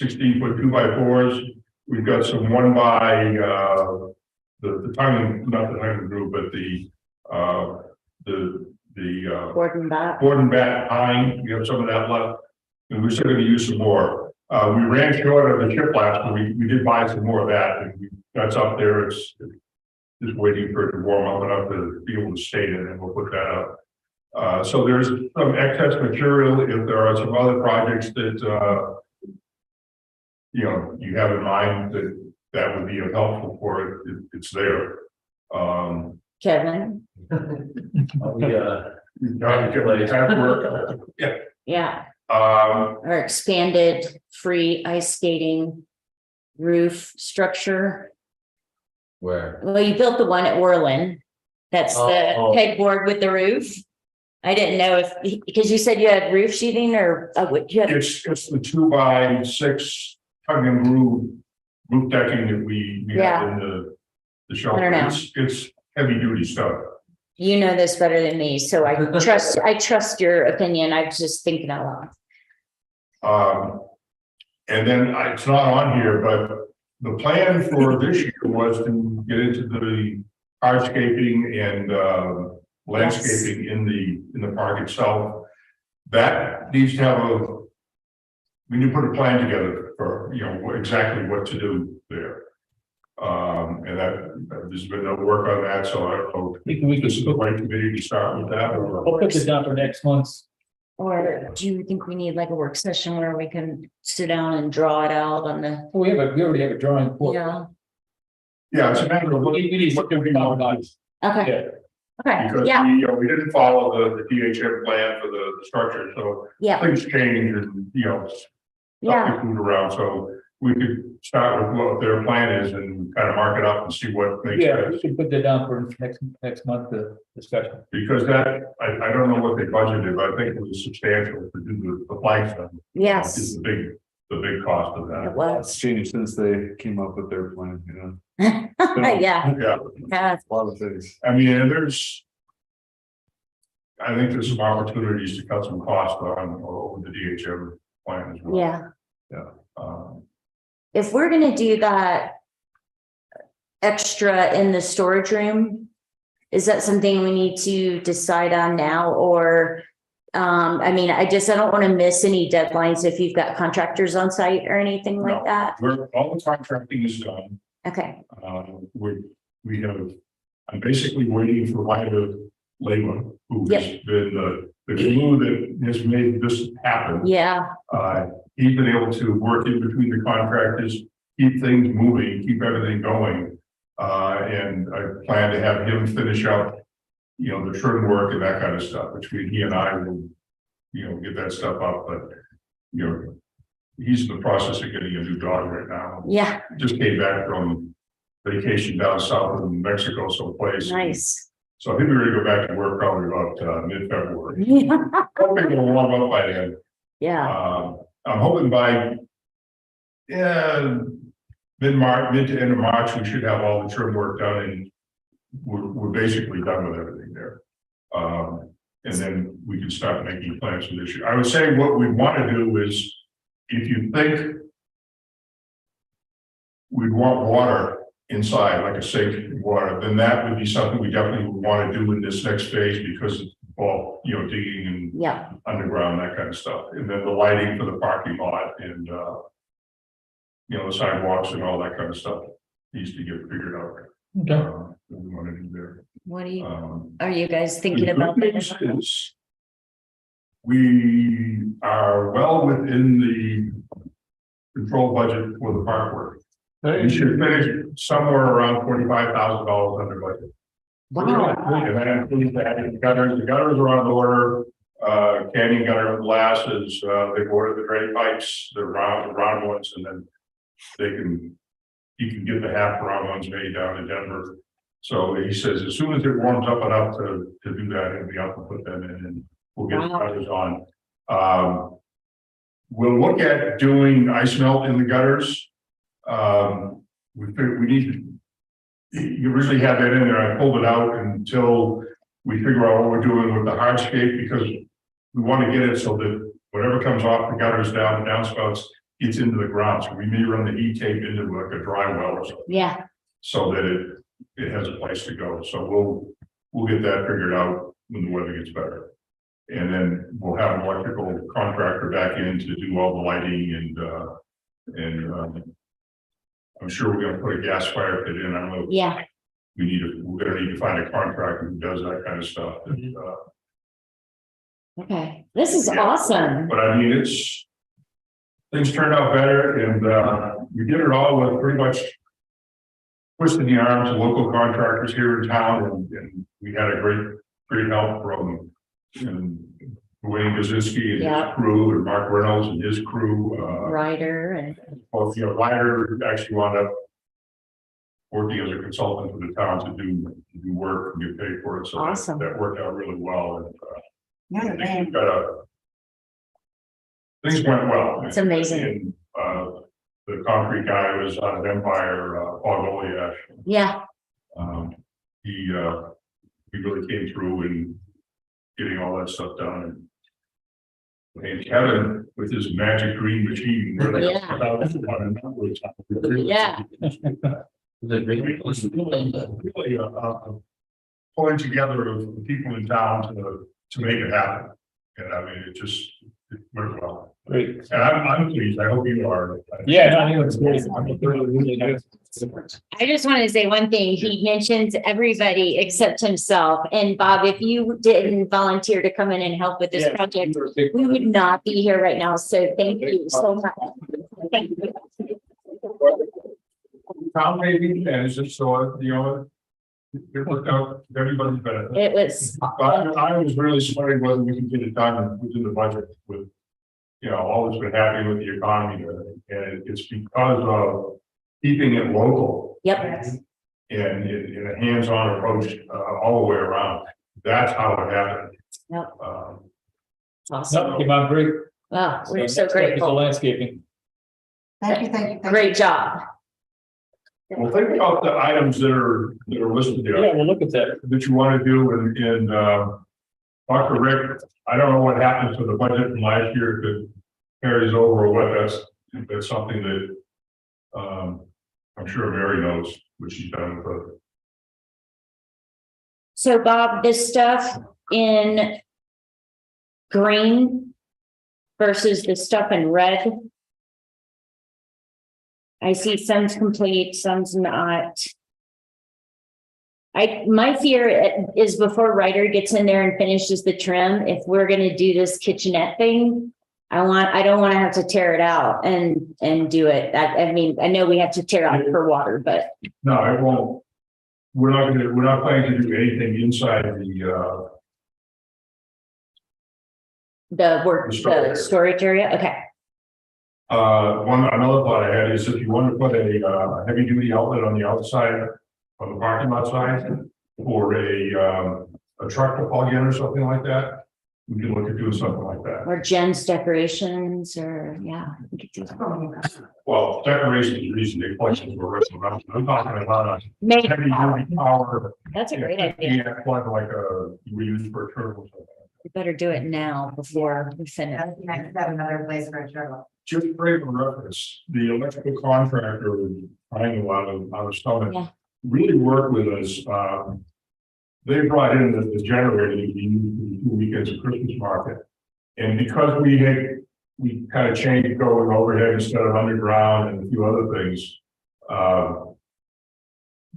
16-foot 2x4s. We've got some 1x, the tongue, not the tongue group, but the Gordon Bot. board and bat pine. We have some of that left. And we're still gonna use some more. We ran short of the chip last, but we did buy some more of that, and that's up there. It's just waiting for it to warm up enough to be able to stay in, and we'll put that up. So there's some excess material. If there are some other projects that, you have in mind that would be helpful for it, it's there. Kevin, Yeah. yeah, Um, or expanded free ice skating roof structure. Where? Well, you built the one at Orland. That's the Oh. pegboard with the roof. I didn't know because you said you had roof sheathing or what you had. it's the 2x6 tongue and groove roof decking that we have in the shelter. I don't know. It's heavy duty stuff. You know this better than me, so I trust your opinion. I was just thinking out loud. And then it's not on here, but the plan for this year was to get into the hardscaping and landscaping in the park itself. That needs to have we need to put a plan together for, exactly what to do there. And there's been no work on that, so I don't know. I think we This is the could, right committee to start with that, or we'll put this down for next month's. Or do you think we need like a work session where we can sit down and draw it out on the, We already have a drawing for. yeah, yeah, it's a matter of We need what to we talk want about to it. do. okay, Yeah, okay, Because yeah, we didn't follow the DHM plan for the structure, so yeah, things change and, stuff yeah, gets moved around, so we could start with what their plan is and kind of mark it up and see what makes yeah, we sense. should put that down for next month, discussion. Because I don't know what they budgeted, but I think it was substantial to do the flag stuff. yes, Is the big cost of it that. It's was. changed since they came up with their plan, Yeah, Yeah, yeah, A lot of things. I mean, and I think there's some opportunities to cut some costs on over the DHM plan as well. yeah. Um, If we're gonna do that extra in the storage room, is that something we need to decide on now or? I mean, I don't want to miss any deadlines if you've got contractors on site or anything like No. that. all the contracting is done. Okay, I'm basically waiting for Ryder Leyland, who Yep. has been the glue that has made this happen. yeah, He's been able to work in between the contractors, keep things moving, keep everything going. And I plan to have him finish up, the trim work and that kind of stuff, between he and I will, get that stuff up, but, he's in the process of getting a new dog right now. yeah, Just came back from vacation down south in Mexico someplace. nice. So I think we're gonna go back to work probably about mid-February. Yeah, Hoping it'll warm up by then. I'm hoping by mid to end of March, we should have all the trim work done and we're basically done with everything there. And then we can start making plans for this year. I would say what we want to do is, if you think we'd want water inside, like a sink water, then that would be something we definitely would want to do in this next phase because it's all, digging and yeah, underground, that kind of stuff. And then the lighting for the parking lot and, the sidewalks and all that kind of stuff needs to get figured out. Okay. What we want to do there. What Um, are you guys the thinking good about news that? is we are well within the control budget for the park work. We should finish somewhere around $25,000 under budget. Wow, And that includes the gutters. The gutters are on order. Canyon gutter glasses, they've ordered the drain pipes, the round ones, and then you can get the half round ones made down in Denver. So he says, as soon as it warms up enough to do that, he'll be up and put them in, and we'll get the Wow. gutters on. We'll look at doing ice melt in the gutters. We figure we need to. You really have that in there. I pulled it out until we figure out what we're doing with the hardscape, because we want to get it so that whatever comes off the gutters down the downspouts gets into the ground. So we may run the heat tape into like a dry well or something, yeah, so that it has a place to go. So we'll get that figured out when the weather gets better. And then we'll have an electrical contractor back in to do all the lighting and I'm sure we're gonna put a gas fire pit in. I don't know. yeah, We're gonna need to find a contractor who does that kind of stuff. okay, this is Yeah. awesome. But I mean, things turned out better, and we did it all with pretty much twisting the arms of local contractors here in town, and we had a great help from Wayne Kaczynski and Yeah. his crew, and Mark Reynolds and his crew. Ryder and, Both, Ryder actually wound up working as a consultant for the town to do work and get paid for it. So Awesome. that worked out really well. And You're the I think man. things went well. it's amazing. And, the concrete guy was out of Empire, Paul Goliath. Yeah, He really came through and getting all that stuff done. And Kevin, with his magic green machine. Really Yeah. Yeah. The green. Really, pulling together of the people in town to make it happen. And I mean, it went well. Great. And I'm pleased. I hope you are. Yeah, no, I think it's great. I mean, really good. I just wanted to say one thing. He mentions everybody except himself. And Bob, if you didn't volunteer to come in and help with this Yeah. project, we would not be here right now. So thank you so much. Thank you. Town maybe, and it's just so, it worked out, everybody's better. It was, But I was really sorry whether we can get it done within the budget with, all that's been happening with the economy. And it's because of keeping it local yep, and in a hands-on approach, all the way around. That's how it happened. Yep. No, awesome. came out great. Wow, we're so Next step is the grateful. Landscaping. Thank you. Great job. Well, think about the items that are listed there. Yeah, we'll look at that. That you want to do and Dr. Rick, I don't know what happens to the budget from last year if it carries over or what. That's something that I'm sure Mary knows what she's done with it. So Bob, this stuff in green versus the stuff in red. I see some's complete, some's not. My fear is before Ryder gets in there and finishes the trim, if we're gonna do this kitchenette thing, I don't wanna have to tear it out and do it. I mean, I know we have to tear out for water, but No, it won't. We're not planning to do anything inside the storage area, okay. Another thought I had is if you want to put a heavy duty outlet on the outside of the parking lot side or a truck to plug in or something like that, we can look at doing something like that. Or Jen's decorations or, yeah. we could do that. Well, decoration is reason they question for restaurants. I'm talking about a Make heavy duty power. That's a great idea. Yeah, plug like we use for a turtle. We better do it now before we finish. Nice to have another place for a turtle. Just for reference, the electrical contractor, Triangle out of Summit, Yeah. really worked with us. They brought in the generator that we used for the 2 weekends of Christmas market. And because we kind of changed going overhead instead of underground and a few other things,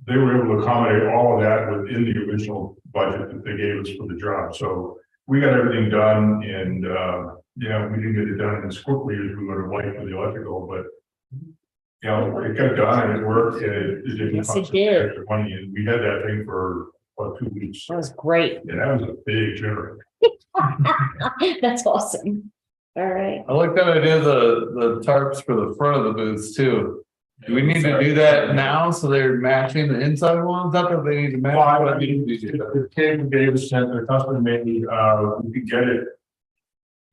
they were able to accommodate all of that within the original budget that they gave us for the job. So we got everything done and, yeah, we didn't get it done as quickly as we would have liked for the electrical, but you know, it got done and it worked and it didn't Yes, cost it us did. extra money. And we had that thing for about 2 weeks. That was great. Yeah, that was a big generator. That's awesome. All right. I like that idea, the tarps for the front of the booths too. Do we need to do that now so they're matching the inside ones? Not that they need to match. Well, but I mean, the kid gave us sent the customer made, we could get it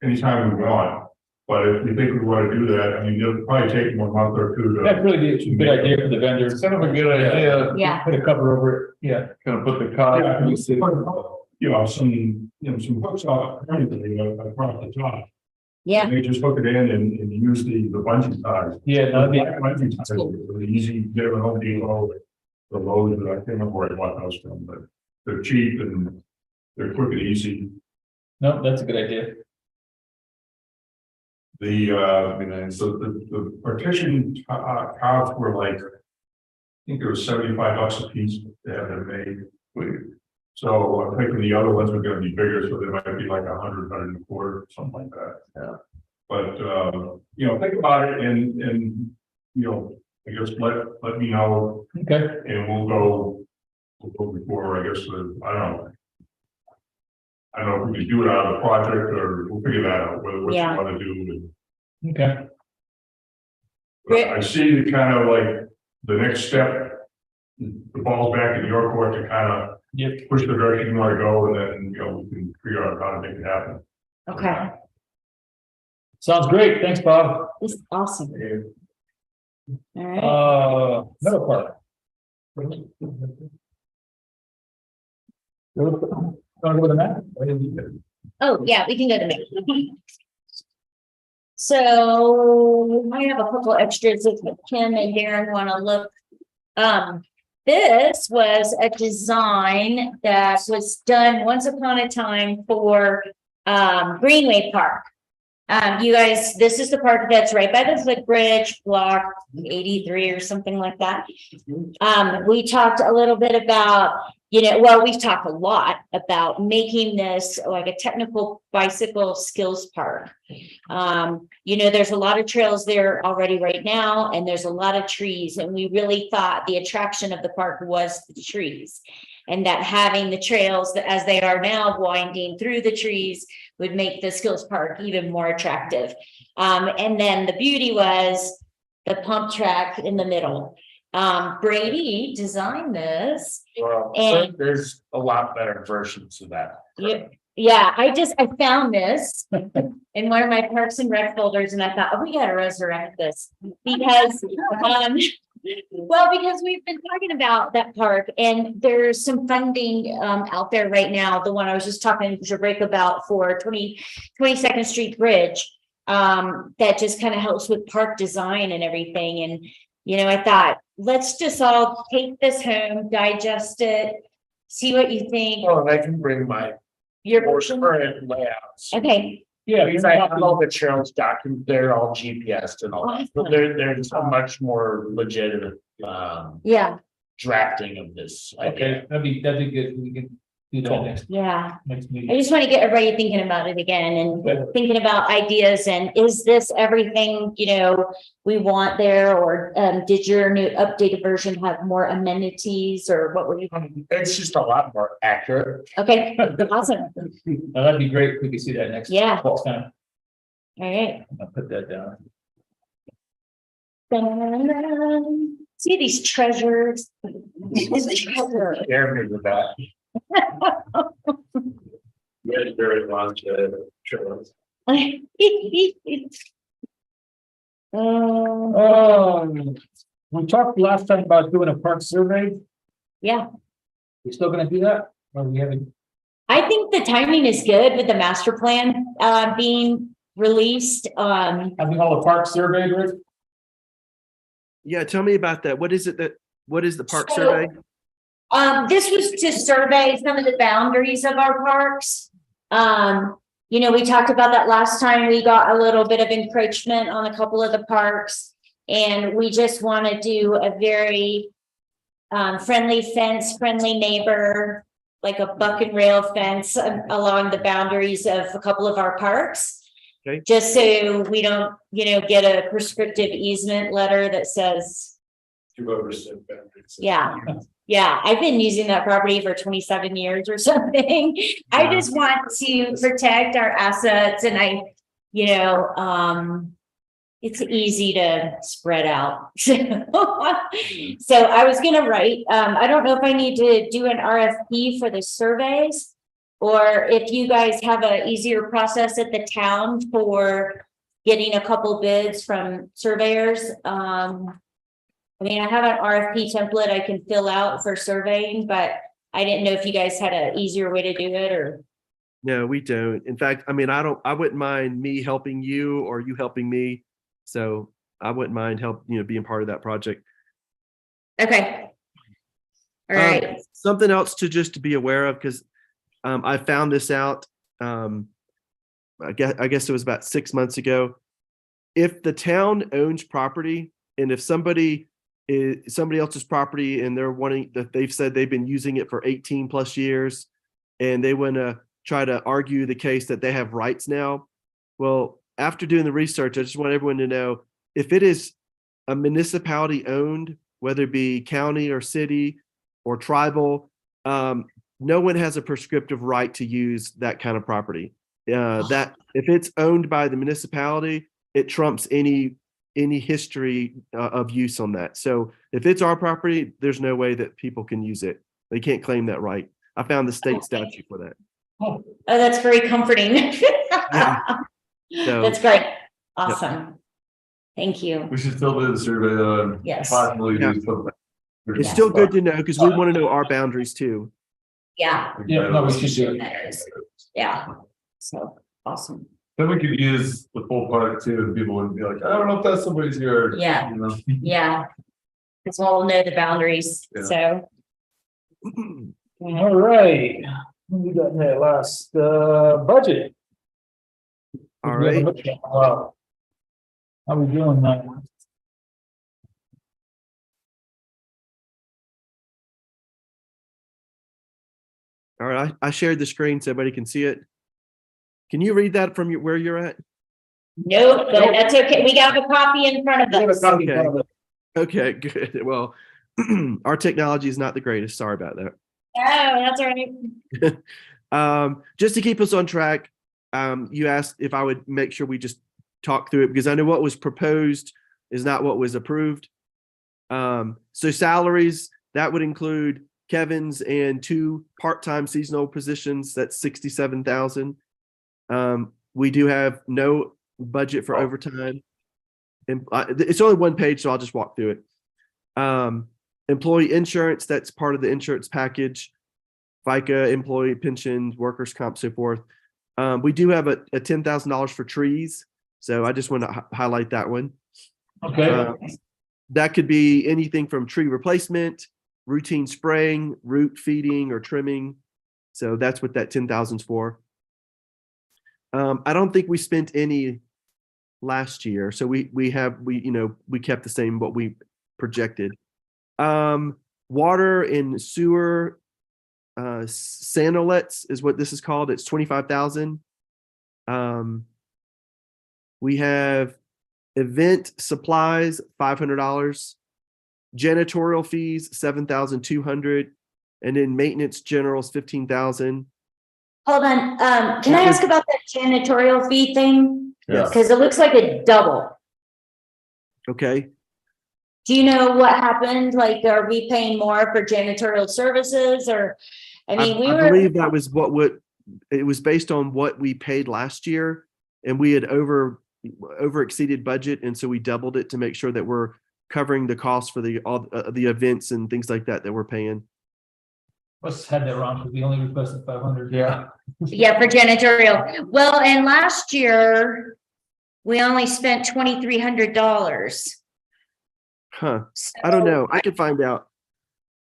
anytime we want. But if we think we want to do that, I mean, it'll probably take 1 month or two That's to. really a good idea for the vendors. Kind of a good idea, Yeah. Put a cover over it, yeah. kind of put the cost. You know, some hooks off, across the top. Yeah. They just hook it in and use the bungee ties. Yeah, no, The that'd be, bungee ties are really easy, get them at Home Depot, the Lowe's, but I can't remember where I bought those from, but they're cheap and they're quick and easy. no, that's a good idea. The partition cards were like, I think it was $75 a piece to have them made. So I'm thinking the other ones are gonna be bigger, so they might be like 100, 125, something like that. Yeah. But, you know, think about it and, you know, I guess let me know Okay, and we'll go before, I guess, I don't know. I don't know if we can do it out of the project or we'll figure that out, what you Yeah. wanna do. okay. Great. I see the kind of like the next step, the ball's back in your court to kind of Yep. push the direction you want to go, and then, you know, we can figure out how to make it happen. Okay. Sounds great. Thanks, Bob. This is awesome. All right. Meadow Park. Wanna go with the map? Oh, yeah, we can go to me. So I have a couple extras if Kim and Darren want to look. This was a design that was done once upon a time for Greenway Park. You guys, this is the park that's right by the footbridge, block 83 or something like that. We talked a little bit about, we've talked a lot about making this like a technical bicycle skills park. There's a lot of trails there already right now, and there's a lot of trees, and we really thought the attraction of the park was the trees. And that having the trails that as they are now winding through the trees would make the skills park even more attractive. And then the beauty was the pump track in the middle. Brady designed this. Well, And- there's a lot better versions of that. Yeah, I found this in one of my Parks and Rec folders, and I thought, oh, we gotta resurrect this because, because we've been talking about that park, and there's some funding out there right now. The one I was just talking to Rick about for 22nd Street Bridge, that just kind of helps with park design and everything. And I thought, let's just all take this home, digest it, see what you think. Well, and I can bring my Your more version. current layouts. Okay, Yeah. Because I have all the trails documented, they're all GPS and all that, but there's a much more legitimate yeah, drafting of this Okay, idea. that'd be good. We can do that next I meeting. just want to get everybody thinking about it again and thinking about ideas, and is this everything, we want there, or did your new updated version have more amenities, or what were you? It's just a lot more accurate. Okay, awesome. That'd be great if we could see that next. Yeah. Next time. All right. I'll put that down. Dun-dun-dun. See these treasures. Treasure. Jeremy with that. Very long trails. We talked last time about doing a park survey. Yeah, We still gonna do that? Or we haven't? I think the timing is good with the master plan being released. Having all the park surveyed, Rick? Yeah, tell me about that. What is the park So- survey? This was to survey some of the boundaries of our parks. We talked about that last time. We got a little bit of encroachment on a couple of the parks. And we just want to do a very friendly fence, friendly neighbor, like a buck and rail fence along the boundaries of a couple of our parks. Okay. Just so we don't, get a prescriptive easement letter that says, You've overstepped boundaries. yeah. Yeah, I've been using that property for 27 years or something. I Yeah. just want to protect our assets and it's easy to spread out. So I was gonna write, I don't know if I need to do an RFP for the surveys. Or if you guys have a easier process at the town for getting a couple bids from surveyors. I have an RFP template I can fill out for surveying, but I didn't know if you guys had an easier way to do it or. No, we don't. In fact, I wouldn't mind me helping you or you helping me. So I wouldn't mind being part of that project. Okay. All right. Something else to be aware of, because I found this out. I guess it was about 6 months ago. If the town owns property and if somebody else's property and they're wanting that, they've said they've been using it for 18 plus years and they want to try to argue the case that they have rights now. Well, after doing the research, I just want everyone to know, if it is a municipality owned, whether it be county or city or tribal, no one has a prescriptive right to use that kind of property. That if it's owned by the municipality, it trumps any history of use on that. So if it's our property, there's no way that people can use it. They can't claim that right. I found the state statute for that. Oh, that's very comforting. Yeah. So, That's great. Awesome. Thank you. We should still do the survey though and Yes. possibly Yeah. do something. it's still good to know because we want to know our boundaries too. Yeah. Yeah, no, we should do it. Yeah. So awesome. Then we could use the full park too, and people wouldn't be like, I don't know if that's somebody's yard. Yeah. You know? Yeah. Because we'll know the boundaries. Yeah. So. All right, we got that last, budget. All right. Wow. How we doing now? All right. I shared the screen so everybody can see it. Can you read that from where you're at? Nope, but that's okay. We got a copy in front of us. Okay, good. Well, our technology is not the greatest. Sorry about that. Oh, that's all right. Just to keep us on track, you asked if I would make sure we just talk through it because I know what was proposed is not what was approved. So salaries, that would include Kevin's and 2 part-time seasonal positions. That's 67,000. We do have no budget for overtime. And it's only 1 page, so I'll just walk through it. Employee insurance, that's part of the insurance package. FICA, employee pensions, workers' comp, so forth. We do have a $10,000 for trees. So I just want to highlight that one. Okay. That could be anything from tree replacement, routine spraying, root feeding, or trimming. So that's what that 10,000 is for. I don't think we spent any last year. So we kept the same what we projected. Water and sewer Sanolets is what this is called. It's 25,000. We have event supplies, $500. Janitorial fees, 7,200. And then maintenance generals, 15,000. Hold on, can I ask about that janitorial fee thing? Yeah. Because it looks like a double. Okay. Do you know what happened? Like, are we paying more for janitorial services or? I mean, I believe that was it was based on what we paid last year and we had over exceeded budget. And so we doubled it to make sure that we're covering the costs for all the events and things like that we're paying. Let's had that wrong because we only requested 500. Yeah. Yeah, for janitorial. Well, and last year we only spent $2,300. Huh. I don't know. I can find out.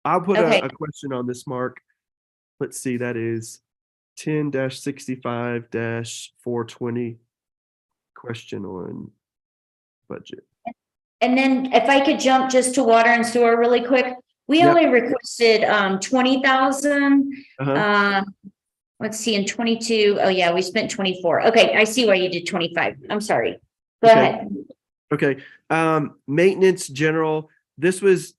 I'll put Okay. a question on this, Mark. Let's see. That is 10-65-420 question on budget. And then if I could jump just to water and sewer really quick, We Yep. only requested 20,000. Uh-huh. Let's see, in 22. Oh yeah, we spent 24. Okay, I see why you did 25. I'm sorry. Go Okay. ahead. Okay, maintenance general, this was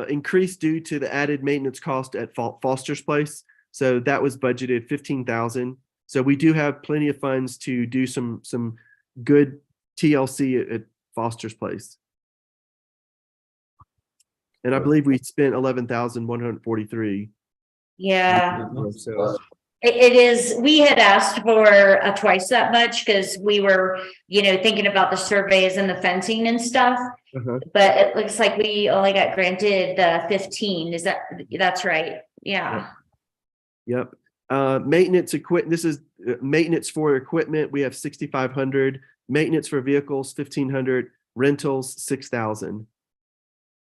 increased due to the added maintenance cost at Foster's Place. So that was budgeted 15,000. So we do have plenty of funds to do some good TLC at Foster's Place. And I believe we spent 11,143. Yeah. So, It is, we had asked for twice that much because we were, thinking about the surveys and the fencing and stuff. uh-huh. But it looks like we only got granted 15. That's right? Yeah. Yep. Maintenance equipment. This is maintenance for equipment. We have 6,500. Maintenance for vehicles 1,500. Rentals 6,000.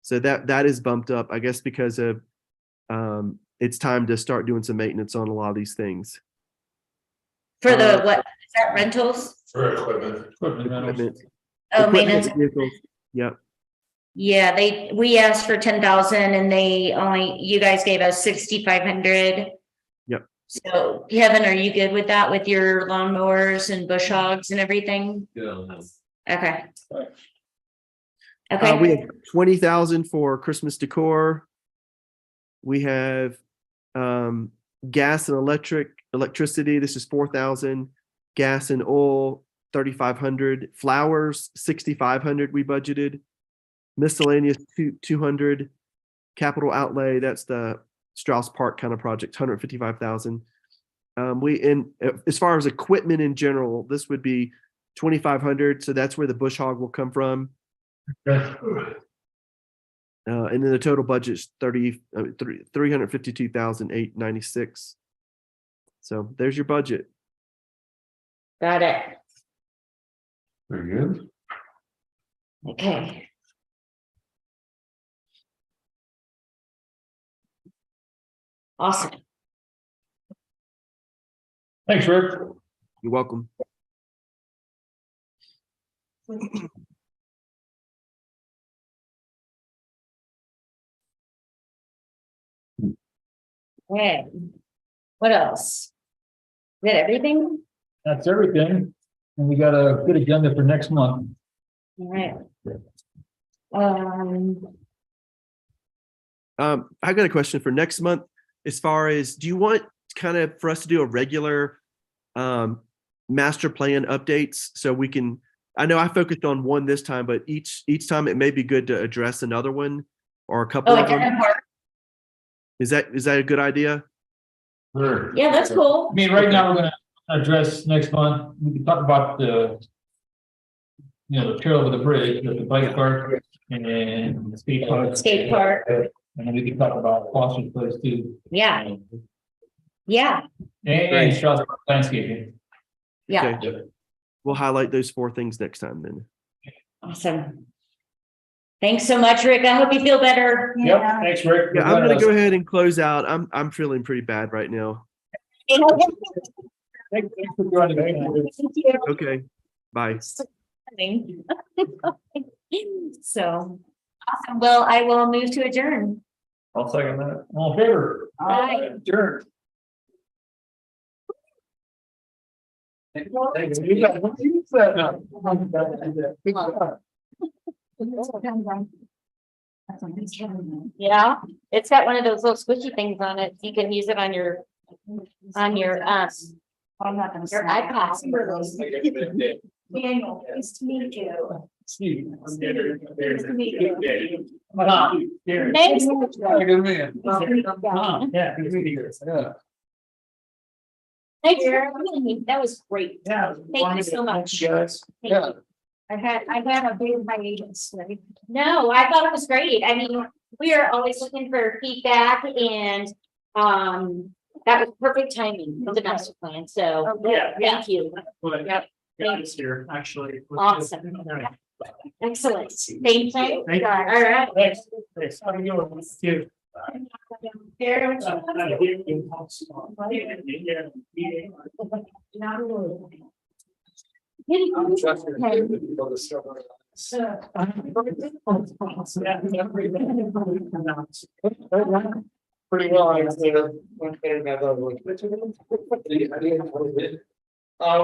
So that is bumped up, I guess, because of it's time to start doing some maintenance on a lot of these things. For the what? Is that rentals? For equipment. Equipment. Oh, Equipment, maintenance. vehicles. Yep. Yeah, we asked for 10,000 and you guys gave us 6,500. Yep. So Kevin, are you good with that with your lawnmowers and bush hogs and everything? Yeah. Okay. We Okay, have 20,000 for Christmas decor. We have gas and electricity. This is 4,000. Gas and oil 3,500. Flowers 6,500. We budgeted. Miscellaneous 200. Capital outlay. That's the Strauss Park kind of project. 155,000. As far as equipment in general, this would be 2,500. So that's where the bush hog will come from. And then the total budget is 352,896. So there's your budget. got it. Very good. Okay. Awesome. Thanks, Rick. You're welcome. Okay. What else? Is that everything? That's everything. And we got a good agenda for next month. All right. I got a question for next month. As far as, do you want kind of for us to do a regular master plan updates so we can, I know I focused on one this time, but each time it may be good to address another one or a couple Oh, a of them. different part. Is that a good idea? Sure. Yeah, that's cool. I mean, right now, we're gonna address next month, we can talk about the trail over the bridge, the bike park and the skate park. Skate park. And then we can talk about Foster's Place too. Yeah. Yeah, And Strauss Park landscaping. yeah, Okay. We'll highlight those 4 things next time then. awesome. Thanks so much, Rick. I hope you feel better. Yep, thanks, Rick. Yeah, I'm gonna go ahead and close out. I'm feeling pretty bad right now. Thanks for joining. Okay, bye. So, awesome. Well, I will move to adjourn. I'll second that. All in favor? Aye. Adjourned. Yeah, it's got one of those little squishy things on it. You can use it on your I'm not gonna. Your iPad. Daniel, nice to meet you. Steve. Nice to meet you. Thanks. Good man. Yeah, good meeting you. Yeah. Thanks for having me. That was great. Yeah. Thank you so much. Guys. Thank Yeah. you. I had a big hiatus, right? No, I thought it was great. I mean, we are always looking for feedback and that was perfect timing for the master plan. So, Yeah. thank you. Yep. Guys here, actually. Awesome. Excellent. Thank you. Thank you. All right. Thanks. Thanks. How are you doing? You. Very much. Yeah. Okay. Pretty well, I